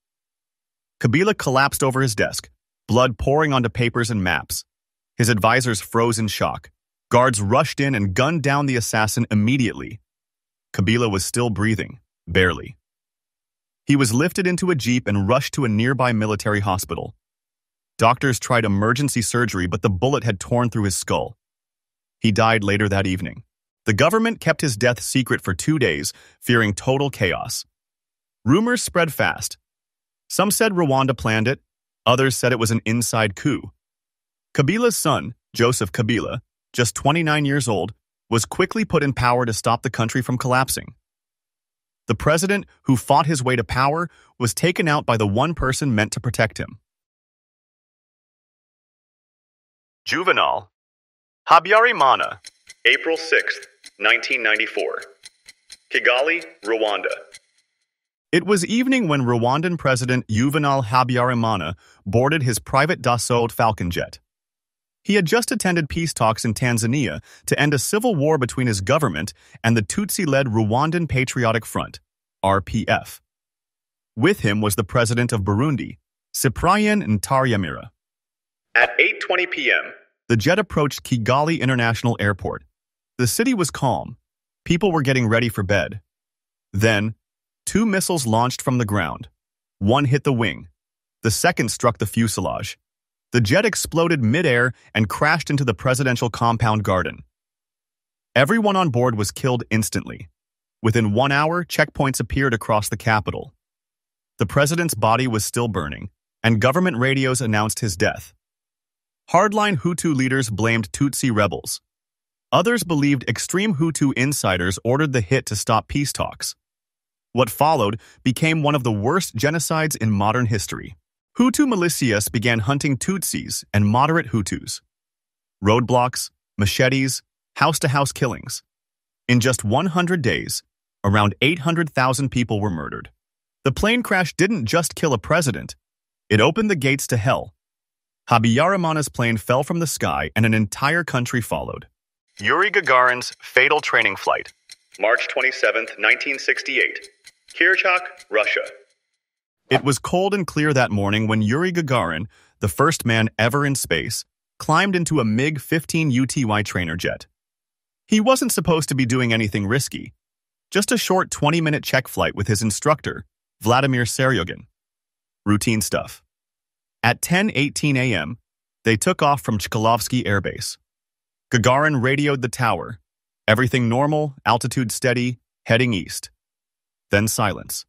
Kabila collapsed over his desk, blood pouring onto papers and maps. His advisors froze in shock. Guards rushed in and gunned down the assassin immediately. Kabila was still breathing, barely. He was lifted into a jeep and rushed to a nearby military hospital. Doctors tried emergency surgery, but the bullet had torn through his skull. He died later that evening. The government kept his death secret for 2 days, fearing total chaos. Rumors spread fast. Some said Rwanda planned it. Others said it was an inside coup. Kabila's son, Joseph Kabila, just 29 years old, was quickly put in power to stop the country from collapsing. The president, who fought his way to power, was taken out by the one person meant to protect him. Juvenal Habyarimana, April 6, 1994. Kigali, Rwanda. It was evening when Rwandan President Juvenal Habyarimana boarded his private Dassault Falcon jet. He had just attended peace talks in Tanzania to end a civil war between his government and the Tutsi-led Rwandan Patriotic Front, RPF. With him was the president of Burundi, Cyprien Ntaryamira. At 8:20 p.m., the jet approached Kigali International Airport. The city was calm. People were getting ready for bed. Then, 2 missiles launched from the ground. One hit the wing. The second struck the fuselage. The jet exploded mid-air and crashed into the presidential compound garden. Everyone on board was killed instantly. Within 1 hour, checkpoints appeared across the capital. The president's body was still burning, and government radios announced his death. Hardline Hutu leaders blamed Tutsi rebels. Others believed extreme Hutu insiders ordered the hit to stop peace talks. What followed became one of the worst genocides in modern history. Hutu militias began hunting Tutsis and moderate Hutus. Roadblocks, machetes, house-to-house killings. In just 100 days, around 800,000 people were murdered. The plane crash didn't just kill a president, it opened the gates to hell. Habyarimana's plane fell from the sky and an entire country followed. Yuri Gagarin's fatal training flight, March 27, 1968, Kirchak, Russia. It was cold and clear that morning when Yuri Gagarin, the first man ever in space, climbed into a MiG-15 UTY trainer jet. He wasn't supposed to be doing anything risky, just a short 20-minute check flight with his instructor, Vladimir Seryogin. Routine stuff. At 10:18 a.m., they took off from Chkalovsky Air Base. Gagarin radioed the tower. Everything normal, altitude steady, heading east. Then silence.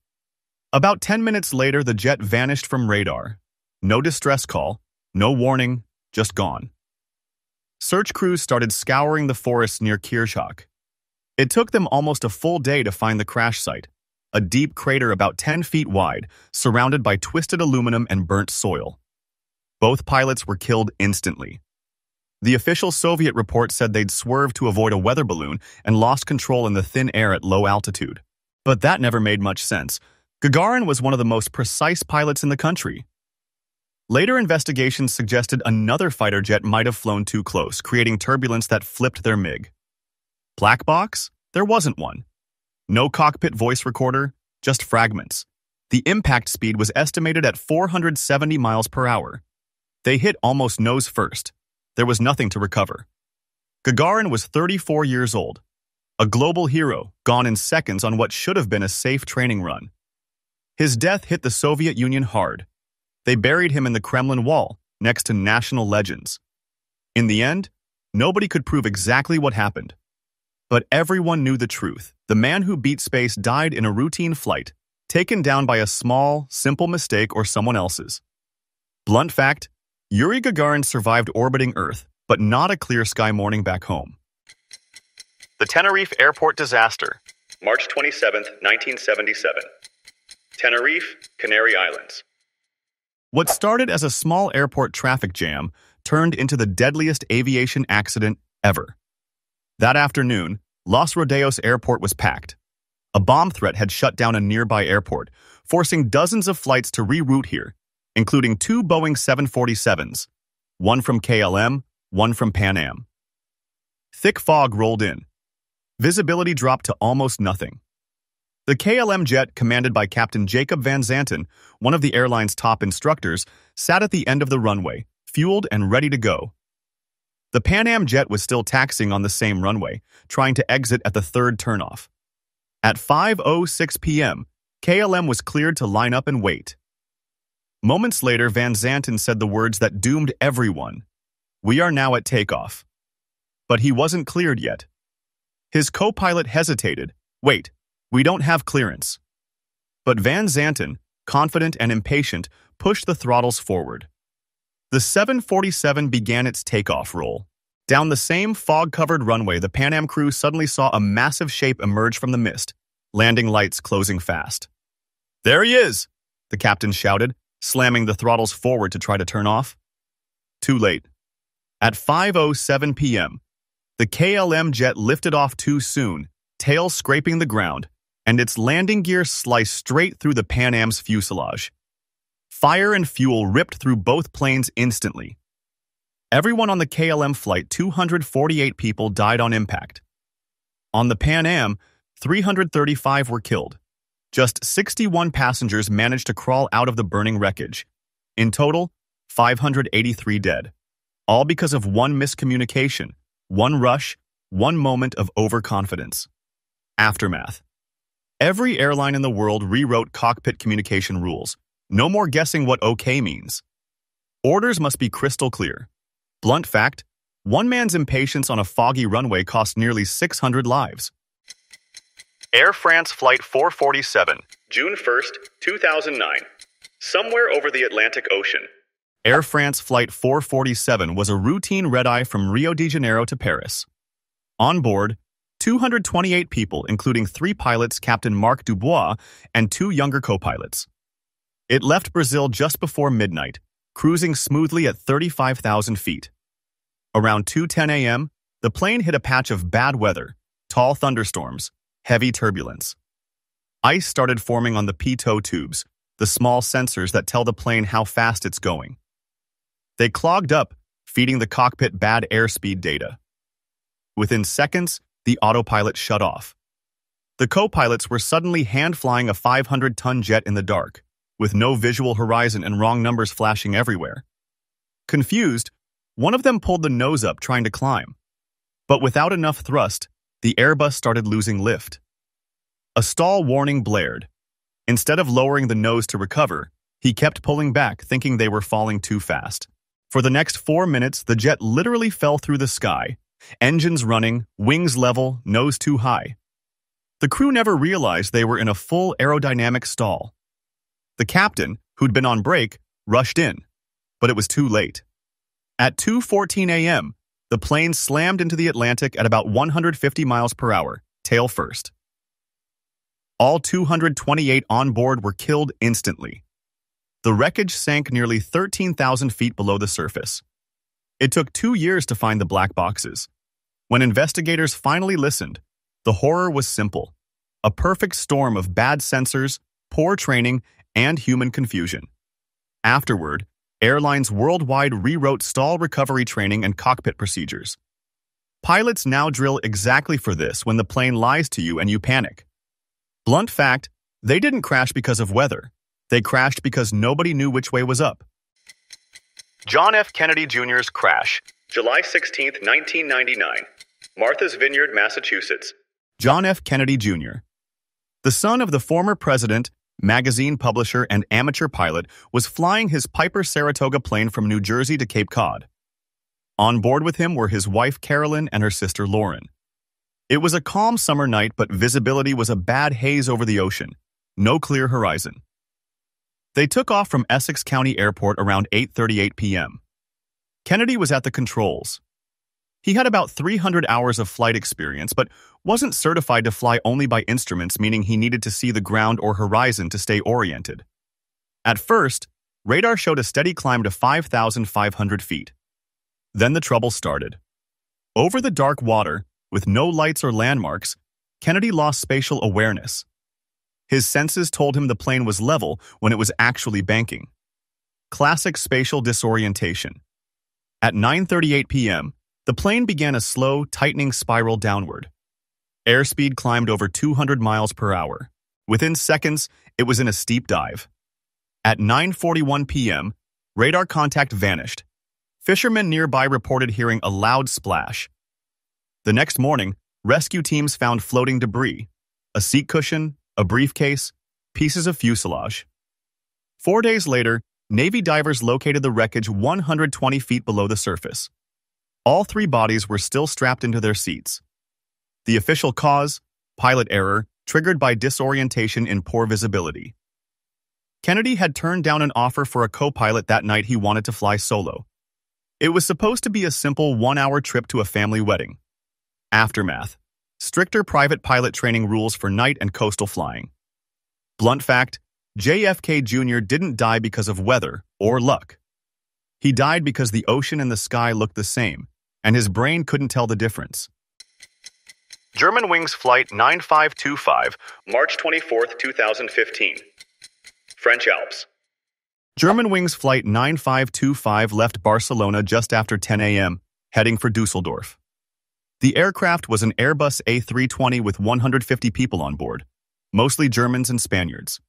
About 10 minutes later, the jet vanished from radar. No distress call, no warning, just gone. Search crews started scouring the forests near Kirchak. It took them almost a full day to find the crash site, a deep crater about 10 feet wide, surrounded by twisted aluminum and burnt soil. Both pilots were killed instantly. The official Soviet report said they'd swerved to avoid a weather balloon and lost control in the thin air at low altitude. But that never made much sense. Gagarin was one of the most precise pilots in the country. Later investigations suggested another fighter jet might have flown too close, creating turbulence that flipped their MiG. Black box? There wasn't one. No cockpit voice recorder, just fragments. The impact speed was estimated at 470 miles per hour. They hit almost nose first. There was nothing to recover. Gagarin was 34 years old. A global hero, gone in seconds on what should have been a safe training run. His death hit the Soviet Union hard. They buried him in the Kremlin wall, next to national legends. In the end, nobody could prove exactly what happened. But everyone knew the truth. The man who beat space died in a routine flight, taken down by a small, simple mistake or someone else's. Blunt fact, Yuri Gagarin survived orbiting Earth, but not a clear sky morning back home. The Tenerife Airport Disaster, March 27, 1977. Tenerife, Canary Islands. What started as a small airport traffic jam turned into the deadliest aviation accident ever. That afternoon, Los Rodeos Airport was packed. A bomb threat had shut down a nearby airport, forcing dozens of flights to reroute here, including 2 Boeing 747s, one from KLM, one from Pan Am. Thick fog rolled in. Visibility dropped to almost nothing. The KLM jet, commanded by Captain Jacob Van Zanten, one of the airline's top instructors, sat at the end of the runway, fueled and ready to go. The Pan Am jet was still taxiing on the same runway, trying to exit at the third turnoff. At 5:06 p.m., KLM was cleared to line up and wait. Moments later, Van Zanten said the words that doomed everyone. "We are now at takeoff." But he wasn't cleared yet. His co-pilot hesitated. "Wait, we don't have clearance." But Van Zanten, confident and impatient, pushed the throttles forward. The 747 began its takeoff roll. Down the same fog-covered runway, the Pan Am crew suddenly saw a massive shape emerge from the mist, landing lights closing fast. "There he is!" the captain shouted, slamming the throttles forward to try to turn off. Too late. At 5:07 p.m., the KLM jet lifted off too soon, tail scraping the ground, and its landing gear sliced straight through the Pan Am's fuselage. Fire and fuel ripped through both planes instantly. Everyone on the KLM flight, 248 people, died on impact. On the Pan Am, 335 were killed. Just 61 passengers managed to crawl out of the burning wreckage. In total, 583 dead. All because of one miscommunication, one rush, one moment of overconfidence. Aftermath. Every airline in the world rewrote cockpit communication rules. No more guessing what OK means. Orders must be crystal clear. Blunt fact, one man's impatience on a foggy runway cost nearly 600 lives. Air France Flight 447, June 1st, 2009. Somewhere over the Atlantic Ocean. Air France Flight 447 was a routine red-eye from Rio de Janeiro to Paris. On board, 228 people, including 3 pilots, Captain Marc Dubois, and 2 younger co-pilots. It left Brazil just before midnight, cruising smoothly at 35,000 feet. Around 2:10 a.m., the plane hit a patch of bad weather, tall thunderstorms, heavy turbulence. Ice started forming on the pitot tubes, the small sensors that tell the plane how fast it's going. They clogged up, feeding the cockpit bad airspeed data. Within seconds, the autopilot shut off. The co-pilots were suddenly hand-flying a 500-ton jet in the dark, with no visual horizon and wrong numbers flashing everywhere. Confused, one of them pulled the nose up trying to climb. But without enough thrust, the Airbus started losing lift. A stall warning blared. Instead of lowering the nose to recover, he kept pulling back, thinking they were falling too fast. For the next 4 minutes, the jet literally fell through the sky, engines running, wings level, nose too high. The crew never realized they were in a full aerodynamic stall. The captain, who'd been on break, rushed in, but it was too late. At 2:14 a.m., the plane slammed into the Atlantic at about 150 miles per hour, tail first. All 228 on board were killed instantly. The wreckage sank nearly 13,000 feet below the surface. It took 2 years to find the black boxes. When investigators finally listened, the horror was simple: a perfect storm of bad sensors, poor training, and human confusion. Afterward, airlines worldwide rewrote stall recovery training and cockpit procedures. Pilots now drill exactly for this when the plane lies to you and you panic. Blunt fact, they didn't crash because of weather. They crashed because nobody knew which way was up. John F. Kennedy Jr.'s crash, July 16, 1999. Martha's Vineyard, Massachusetts. John F. Kennedy Jr., the son of the former president, magazine publisher, and amateur pilot, was flying his Piper Saratoga plane from New Jersey to Cape Cod. On board with him were his wife Carolyn and her sister Lauren. It was a calm summer night, but visibility was a bad haze over the ocean. No clear horizon. They took off from Essex County Airport around 8:38 p.m. Kennedy was at the controls. He had about 300 hours of flight experience, but wasn't certified to fly only by instruments, meaning he needed to see the ground or horizon to stay oriented. At first, radar showed a steady climb to 5,500 feet. Then the trouble started. Over the dark water, with no lights or landmarks, Kennedy lost spatial awareness. His senses told him the plane was level when it was actually banking. Classic spatial disorientation. At 9:38 p.m., the plane began a slow, tightening spiral downward. Airspeed climbed over 200 miles per hour. Within seconds, it was in a steep dive. At 9:41 p.m., radar contact vanished. Fishermen nearby reported hearing a loud splash. The next morning, rescue teams found floating debris, a seat cushion, a briefcase, pieces of fuselage. 4 days later, Navy divers located the wreckage 120 feet below the surface. All 3 bodies were still strapped into their seats. The official cause, pilot error, triggered by disorientation in poor visibility. Kennedy had turned down an offer for a co-pilot that night. He wanted to fly solo. It was supposed to be a simple 1-hour trip to a family wedding. Aftermath: stricter private pilot training rules for night and coastal flying. Blunt fact, JFK Jr. didn't die because of weather or luck. He died because the ocean and the sky looked the same, and his brain couldn't tell the difference. Germanwings Flight 9525, March 24, 2015. French Alps. Germanwings Flight 9525 left Barcelona just after 10 a.m., heading for Dusseldorf. The aircraft was an Airbus A320 with 150 people on board, mostly Germans and Spaniards.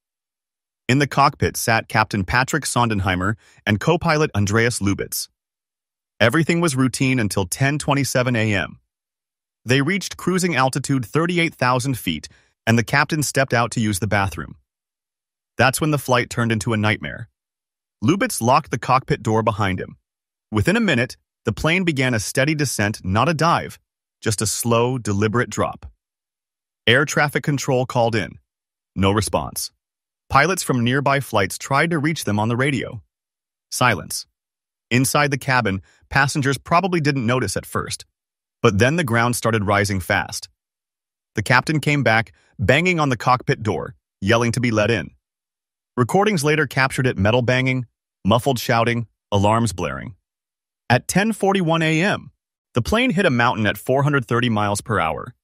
In the cockpit sat Captain Patrick Sondenheimer and co-pilot Andreas Lubitz. Everything was routine until 10:27 a.m. They reached cruising altitude 38,000 feet, and the captain stepped out to use the bathroom. That's when the flight turned into a nightmare. Lubitz locked the cockpit door behind him. Within a minute, the plane began a steady descent, not a dive, just a slow, deliberate drop. Air traffic control called in. No response. Pilots from nearby flights tried to reach them on the radio. Silence. Inside the cabin, passengers probably didn't notice at first, but then the ground started rising fast. The captain came back, banging on the cockpit door, yelling to be let in. Recordings later captured it metal banging, muffled shouting, alarms blaring. At 10:41 a.m., the plane hit a mountain at 430 miles per hour.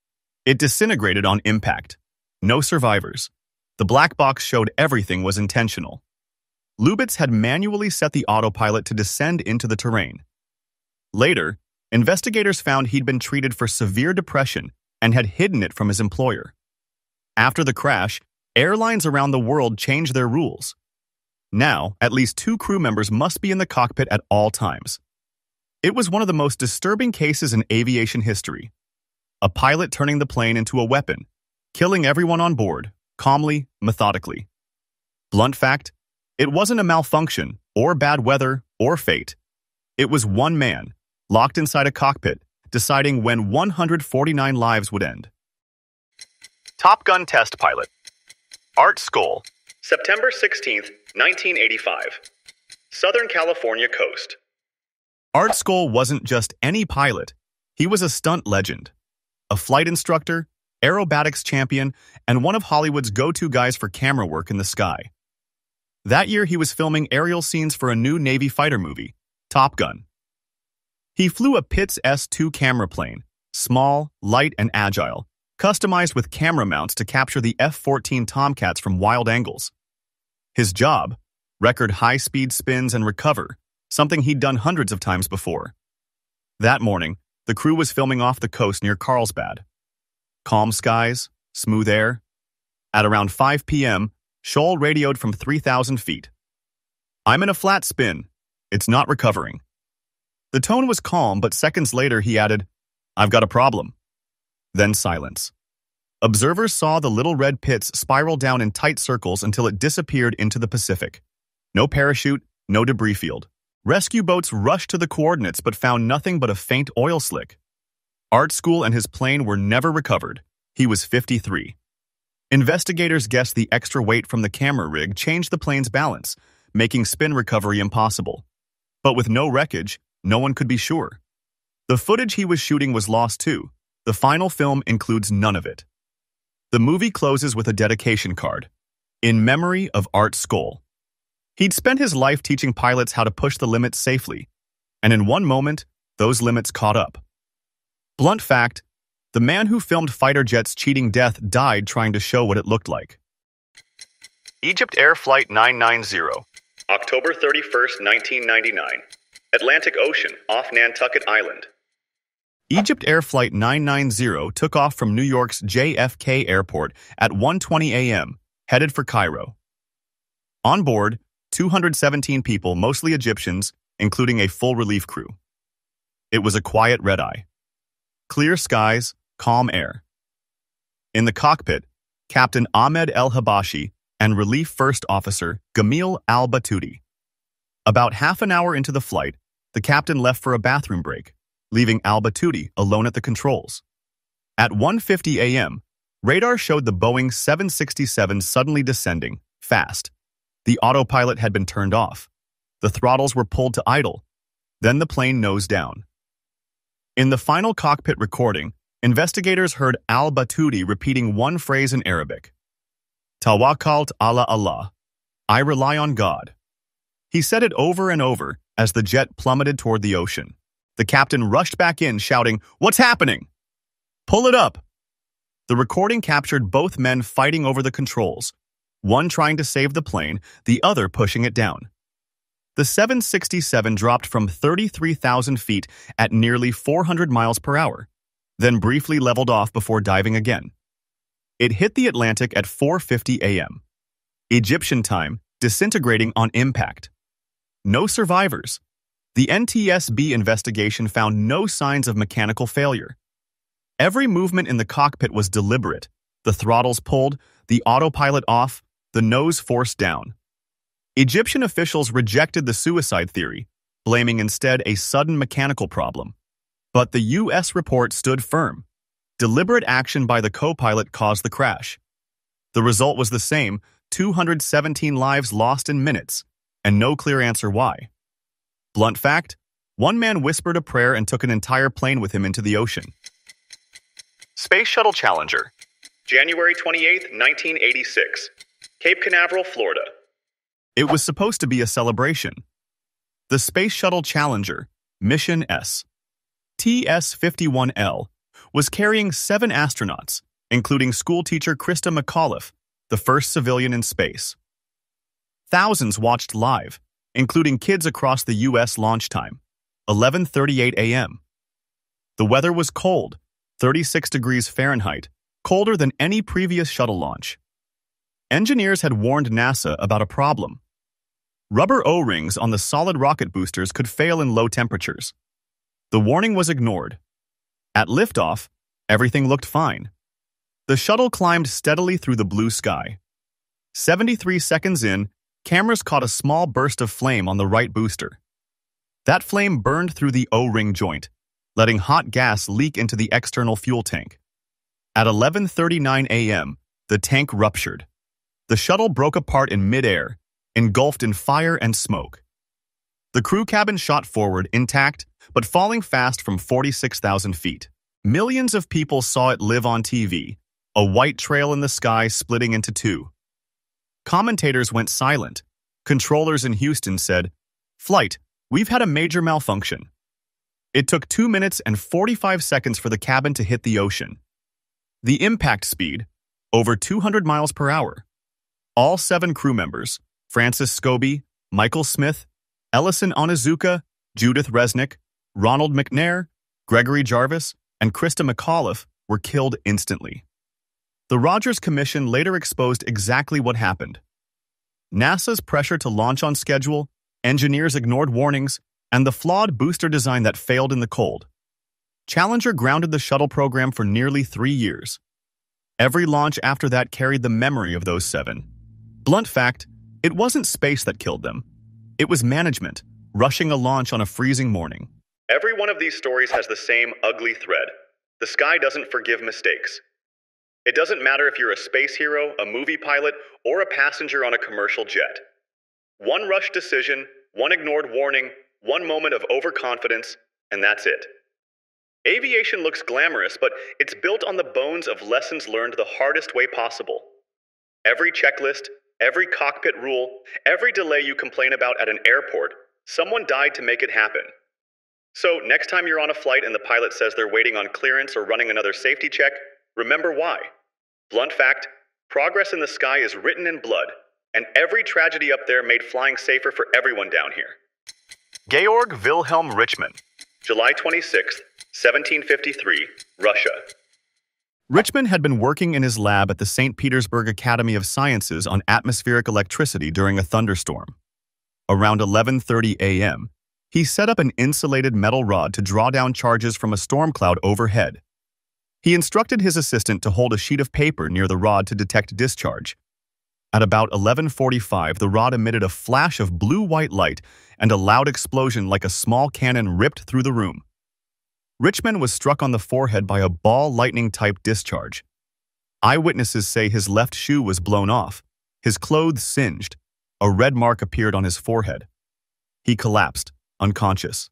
It disintegrated on impact. No survivors. The black box showed everything was intentional. Lubitz had manually set the autopilot to descend into the terrain. Later, investigators found he'd been treated for severe depression and had hidden it from his employer. After the crash, airlines around the world changed their rules. Now, at least 2 crew members must be in the cockpit at all times. It was one of the most disturbing cases in aviation history. A pilot turning the plane into a weapon, killing everyone on board, calmly, methodically. Blunt fact, it wasn't a malfunction, or bad weather, or fate. It was one man, locked inside a cockpit, deciding when 149 lives would end. Top Gun test pilot. Art Skoll, September 16, 1985. Southern California coast. Art Skoll wasn't just any pilot. He was a stunt legend. A flight instructor, aerobatics champion, and one of Hollywood's go-to guys for camera work in the sky. That year, he was filming aerial scenes for a new Navy fighter movie, Top Gun. He flew a Pitts S-2 camera plane, small, light, and agile, customized with camera mounts to capture the F-14 Tomcats from wild angles. His job? Record high-speed spins and recover, something he'd done hundreds of times before. That morning, the crew was filming off the coast near Carlsbad. Calm skies, smooth air. At around 5 p.m., Scholl radioed from 3,000 feet. "I'm in a flat spin. It's not recovering." The tone was calm, but seconds later he added, "I've got a problem." Then silence. Observers saw the little red Pitts spiral down in tight circles until it disappeared into the Pacific. No parachute, no debris field. Rescue boats rushed to the coordinates but found nothing but a faint oil slick. Art Skoll and his plane were never recovered. He was 53. Investigators guessed the extra weight from the camera rig changed the plane's balance, making spin recovery impossible. But with no wreckage, no one could be sure. The footage he was shooting was lost too. The final film includes none of it. The movie closes with a dedication card. In memory of Art Skoll. He'd spent his life teaching pilots how to push the limits safely, and in one moment, those limits caught up. Blunt fact, the man who filmed fighter jets cheating death died trying to show what it looked like. Egypt Air Flight 990, October 31st, 1999. Atlantic Ocean, off Nantucket Island. Egypt Air Flight 990 took off from New York's JFK Airport at 1:20 a.m., headed for Cairo. On board, 217 people, mostly Egyptians, including a full relief crew. It was a quiet red-eye. Clear skies, calm air. In the cockpit, Captain Ahmed El-Habashi and Relief First Officer Gamil Al-Batouti. About half an hour into the flight, the captain left for a bathroom break, leaving Al-Batouti alone at the controls. At 1:50 a.m., radar showed the Boeing 767 suddenly descending, fast. The autopilot had been turned off. The throttles were pulled to idle. Then the plane nosed down. In the final cockpit recording, investigators heard Al-Batouti repeating one phrase in Arabic. "Tawakkalt ala Allah. I rely on God." He said it over and over as the jet plummeted toward the ocean. The captain rushed back in, shouting, "What's happening?" "Pull it up," The recording captured both men fighting over the controls, one trying to save the plane, the other pushing it down. The 767 dropped from 33,000 feet at nearly 400 miles per hour, then briefly leveled off before diving again. It hit the Atlantic at 4:50 a.m. Egyptian time, disintegrating on impact. No survivors. The NTSB investigation found no signs of mechanical failure. Every movement in the cockpit was deliberate. The throttles pulled, the autopilot off, the nose forced down. Egyptian officials rejected the suicide theory, blaming instead a sudden mechanical problem. But the U.S. report stood firm. Deliberate action by the co-pilot caused the crash. The result was the same, 217 lives lost in minutes, and no clear answer why. Blunt fact, one man whispered a prayer and took an entire plane with him into the ocean. Space Shuttle Challenger, January 28, 1986, Cape Canaveral, Florida. It was supposed to be a celebration. The Space Shuttle Challenger, Mission S, TS-51L, was carrying 7 astronauts, including schoolteacher Krista McAuliffe, the first civilian in space. Thousands watched live, including kids across the U.S. launch time, 11:38 a.m. The weather was cold, 36 degrees Fahrenheit, colder than any previous shuttle launch. Engineers had warned NASA about a problem. Rubber O-rings on the solid rocket boosters could fail in low temperatures. The warning was ignored. At liftoff, everything looked fine. The shuttle climbed steadily through the blue sky. 73 seconds in, cameras caught a small burst of flame on the right booster. That flame burned through the O-ring joint, letting hot gas leak into the external fuel tank. At 11:39 a.m., the tank ruptured. The shuttle broke apart in midair, engulfed in fire and smoke. The crew cabin shot forward intact, but falling fast from 46,000 feet. Millions of people saw it live on TV, a white trail in the sky splitting into two. Commentators went silent. Controllers in Houston said, "Flight, we've had a major malfunction." It took 2 minutes and 45 seconds for the cabin to hit the ocean. The impact speed, over 200 miles per hour. All 7 crew members, Francis Scobie, Michael Smith, Ellison Onizuka, Judith Resnick, Ronald McNair, Gregory Jarvis, and Krista McAuliffe, were killed instantly. The Rogers Commission later exposed exactly what happened. NASA's pressure to launch on schedule, engineers ignored warnings, and the flawed booster design that failed in the cold. Challenger grounded the shuttle program for nearly 3 years. Every launch after that carried the memory of those 7. Blunt fact, it wasn't space that killed them. It was management, rushing a launch on a freezing morning. Every one of these stories has the same ugly thread. The sky doesn't forgive mistakes. It doesn't matter if you're a space hero, a movie pilot, or a passenger on a commercial jet. One rushed decision, one ignored warning, one moment of overconfidence, and that's it. Aviation looks glamorous, but it's built on the bones of lessons learned the hardest way possible. Every checklist, every cockpit rule, every delay you complain about at an airport, someone died to make it happen. So next time you're on a flight and the pilot says they're waiting on clearance or running another safety check, remember why. Blunt fact, progress in the sky is written in blood, and every tragedy up there made flying safer for everyone down here. Georg Wilhelm Richman, July 26, 1753, Russia. Richman had been working in his lab at the St. Petersburg Academy of Sciences on atmospheric electricity during a thunderstorm. Around 11:30 a.m., he set up an insulated metal rod to draw down charges from a storm cloud overhead. He instructed his assistant to hold a sheet of paper near the rod to detect discharge. At about 11:45, the rod emitted a flash of blue-white light and a loud explosion like a small cannon ripped through the room. Richman was struck on the forehead by a ball lightning-type discharge. Eyewitnesses say his left shoe was blown off, his clothes singed, a red mark appeared on his forehead. He collapsed, unconscious.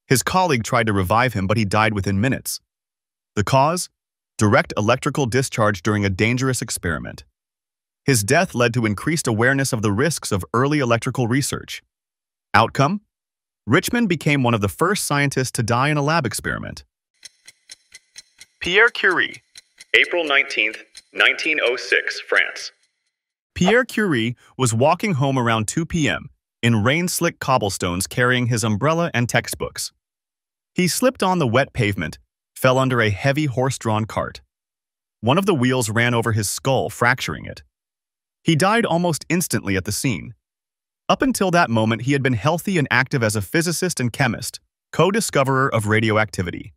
His colleague tried to revive him, but he died within minutes. The cause? Direct electrical discharge during a dangerous experiment. His death led to increased awareness of the risks of early electrical research. Outcome? Richman became one of the first scientists to die in a lab experiment. Pierre Curie, April 19th, 1906, France. Pierre Curie was walking home around 2 p.m. in rain-slick cobblestones carrying his umbrella and textbooks. He slipped on the wet pavement, fell under a heavy horse-drawn cart. One of the wheels ran over his skull, fracturing it. He died almost instantly at the scene. Up until that moment, he had been healthy and active as a physicist and chemist, co-discoverer of radioactivity.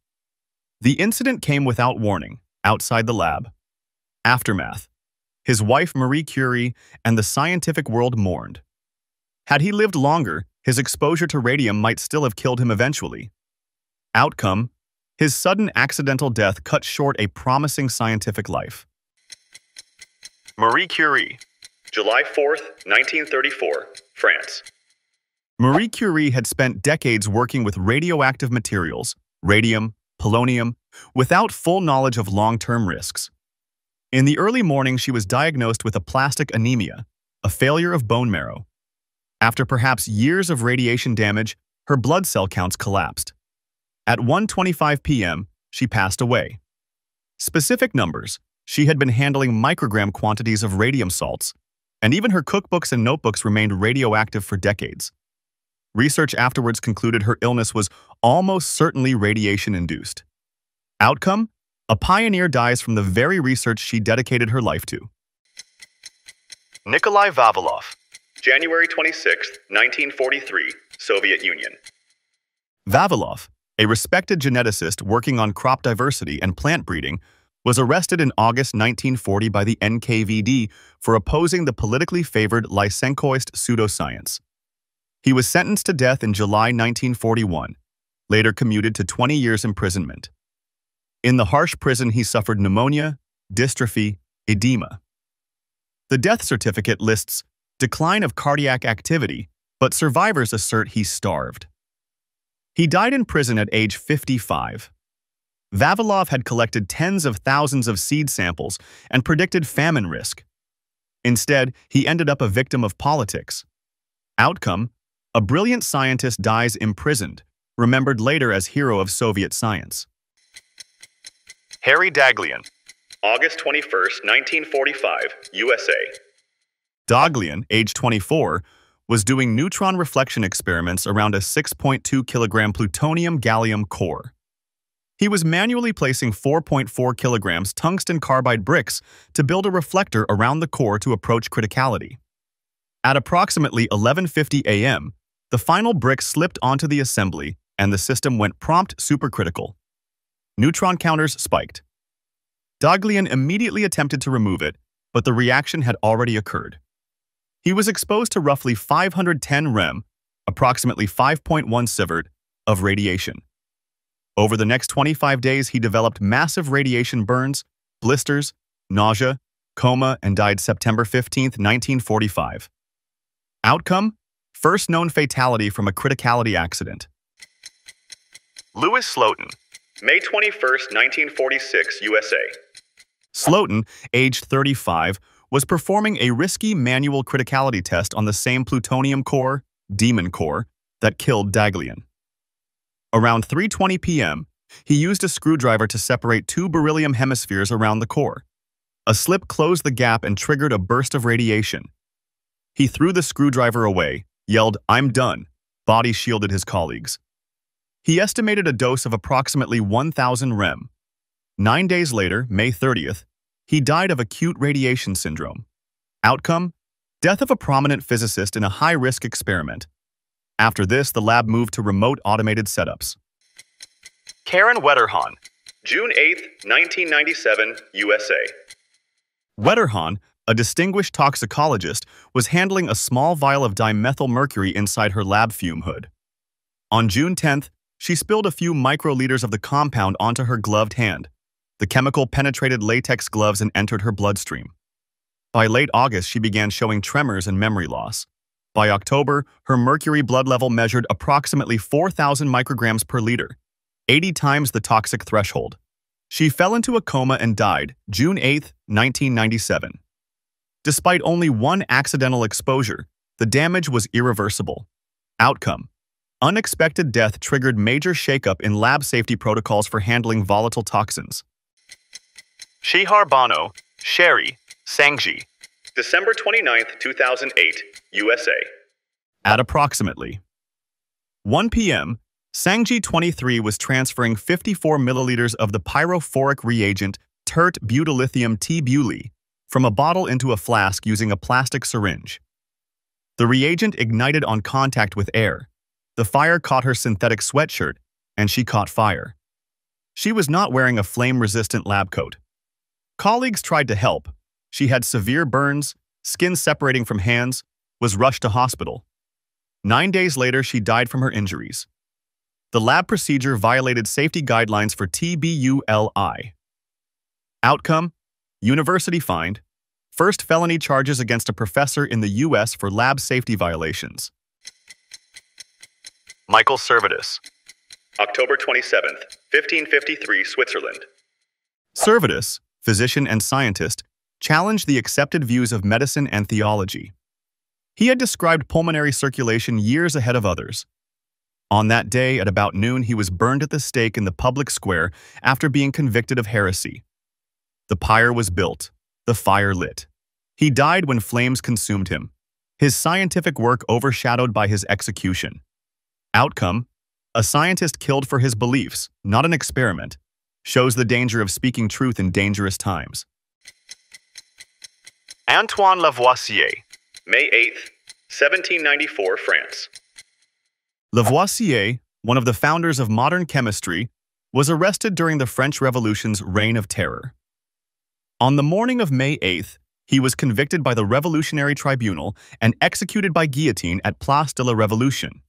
The incident came without warning, outside the lab. Aftermath. His wife Marie Curie and the scientific world mourned. Had he lived longer, his exposure to radium might still have killed him eventually. Outcome: his sudden accidental death cut short a promising scientific life. Marie Curie. July 4th, 1934, France. Marie Curie had spent decades working with radioactive materials, radium, polonium, without full knowledge of long-term risks. In the early morning, she was diagnosed with aplastic anemia, a failure of bone marrow. After perhaps years of radiation damage, her blood cell counts collapsed. At 1:25 p.m., she passed away. Specific numbers: she had been handling microgram quantities of radium salts, and even her cookbooks and notebooks remained radioactive for decades. Research afterwards concluded her illness was almost certainly radiation-induced. Outcome: a pioneer dies from the very research she dedicated her life to. Nikolai Vavilov. January 26th, 1943, Soviet Union. Vavilov, a respected geneticist working on crop diversity and plant breeding, was arrested in August 1940 by the NKVD for opposing the politically favored Lysenkoist pseudoscience. He was sentenced to death in July 1941, later commuted to 20 years imprisonment. In the harsh prison, he suffered pneumonia, dystrophy, edema. The death certificate lists decline of cardiac activity, but survivors assert he starved. He died in prison at age 55. Vavilov had collected tens of thousands of seed samples and predicted famine risk. Instead, he ended up a victim of politics. Outcome: a brilliant scientist dies imprisoned, remembered later as hero of Soviet science. Harry Daghlian. August 21st, 1945, USA. Daghlian, age 24, was doing neutron reflection experiments around a 6.2 kilogram plutonium-gallium core. He was manually placing 4.4 kilograms tungsten carbide bricks to build a reflector around the core to approach criticality. At approximately 11:50 a.m., the final brick slipped onto the assembly and the system went prompt supercritical. Neutron counters spiked. Daghlian immediately attempted to remove it, but the reaction had already occurred. He was exposed to roughly 510 rem, approximately 5.1 sievert, of radiation. Over the next 25 days, he developed massive radiation burns, blisters, nausea, coma, and died September 15, 1945. Outcome: first known fatality from a criticality accident. Louis Slotin. May 21st, 1946, USA. Slotin, aged 35, was performing a risky manual criticality test on the same plutonium core, Demon Core, that killed Daghlian. Around 3:20 p.m., he used a screwdriver to separate two beryllium hemispheres around the core. A slip closed the gap and triggered a burst of radiation. He threw the screwdriver away, yelled, "I'm done," body shielded his colleagues. He estimated a dose of approximately 1,000 rem. 9 days later, May 30th, he died of acute radiation syndrome. Outcome: death of a prominent physicist in a high-risk experiment. After this, the lab moved to remote automated setups. Karen Wetterhahn. June 8th, 1997, USA. Wetterhahn, a distinguished toxicologist, was handling a small vial of dimethylmercury inside her lab fume hood. On June 10th, she spilled a few microliters of the compound onto her gloved hand. The chemical penetrated latex gloves and entered her bloodstream. By late August, she began showing tremors and memory loss. By October, her mercury blood level measured approximately 4,000 micrograms per liter, 80 times the toxic threshold. She fell into a coma and died June 8, 1997. Despite only one accidental exposure, the damage was irreversible. Outcome: unexpected death triggered major shakeup in lab safety protocols for handling volatile toxins. Shihar Bano, Sherry, Sangji. December 29th, 2008, USA. At approximately 1 p.m., Sangji 23 was transferring 54 milliliters of the pyrophoric reagent tert butylithium T-buly from a bottle into a flask using a plastic syringe. The reagent ignited on contact with air. The fire caught her synthetic sweatshirt, and she caught fire. She was not wearing a flame-resistant lab coat. Colleagues tried to help. She had severe burns, skin separating from hands, was rushed to hospital. 9 days later, she died from her injuries. The lab procedure violated safety guidelines for TBULI. Outcome: university fined. First felony charges against a professor in the U.S. for lab safety violations. Michael Servetus. October 27th, 1553, Switzerland. Servetus, physician and scientist, challenged the accepted views of medicine and theology. He had described pulmonary circulation years ahead of others. On that day, at about noon, he was burned at the stake in the public square after being convicted of heresy. The pyre was built, the fire lit. He died when flames consumed him, his scientific work overshadowed by his execution. Outcome: a scientist killed for his beliefs, not an experiment, shows the danger of speaking truth in dangerous times. Antoine Lavoisier. May 8th, 1794, France. Lavoisier, one of the founders of modern chemistry, was arrested during the French Revolution's reign of terror. On the morning of May 8th, he was convicted by the Revolutionary Tribunal and executed by guillotine at Place de la Révolution.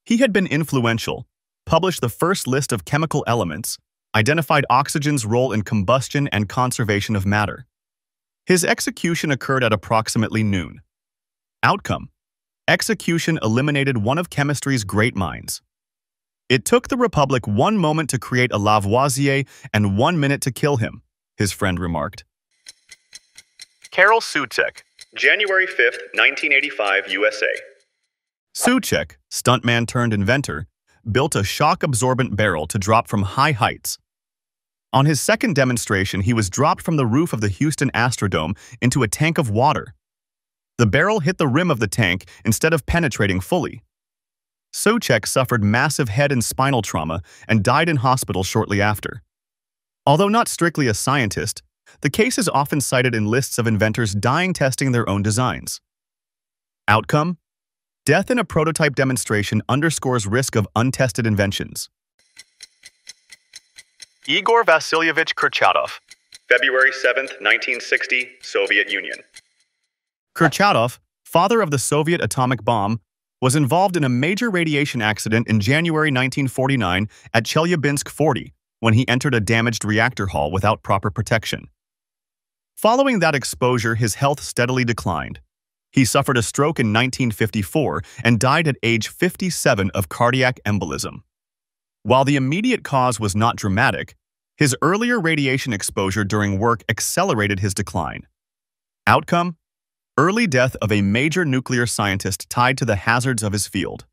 He had been influential, published the first list of chemical elements, identified oxygen's role in combustion and conservation of matter. His execution occurred at approximately noon. Outcome: execution eliminated one of chemistry's great minds. It took the Republic 1 moment to create a Lavoisier and 1 minute to kill him, his friend remarked. Karol Suchek. January 5th, 1985, USA. Suchek, stuntman turned inventor, built a shock-absorbent barrel to drop from high heights. On his second demonstration, he was dropped from the roof of the Houston Astrodome into a tank of water. The barrel hit the rim of the tank instead of penetrating fully. Suchek suffered massive head and spinal trauma and died in hospital shortly after. Although not strictly a scientist, the case is often cited in lists of inventors dying testing their own designs. Outcome: death in a prototype demonstration underscores risk of untested inventions. Igor Vasilyevich Kurchatov. February 7th, 1960, Soviet Union. Kurchatov, father of the Soviet atomic bomb, was involved in a major radiation accident in January 1949 at Chelyabinsk 40 when he entered a damaged reactor hall without proper protection. Following that exposure, his health steadily declined. He suffered a stroke in 1954 and died at age 57 of cardiac embolism. While the immediate cause was not dramatic, his earlier radiation exposure during work accelerated his decline. Outcome: early death of a major nuclear scientist tied to the hazards of his field.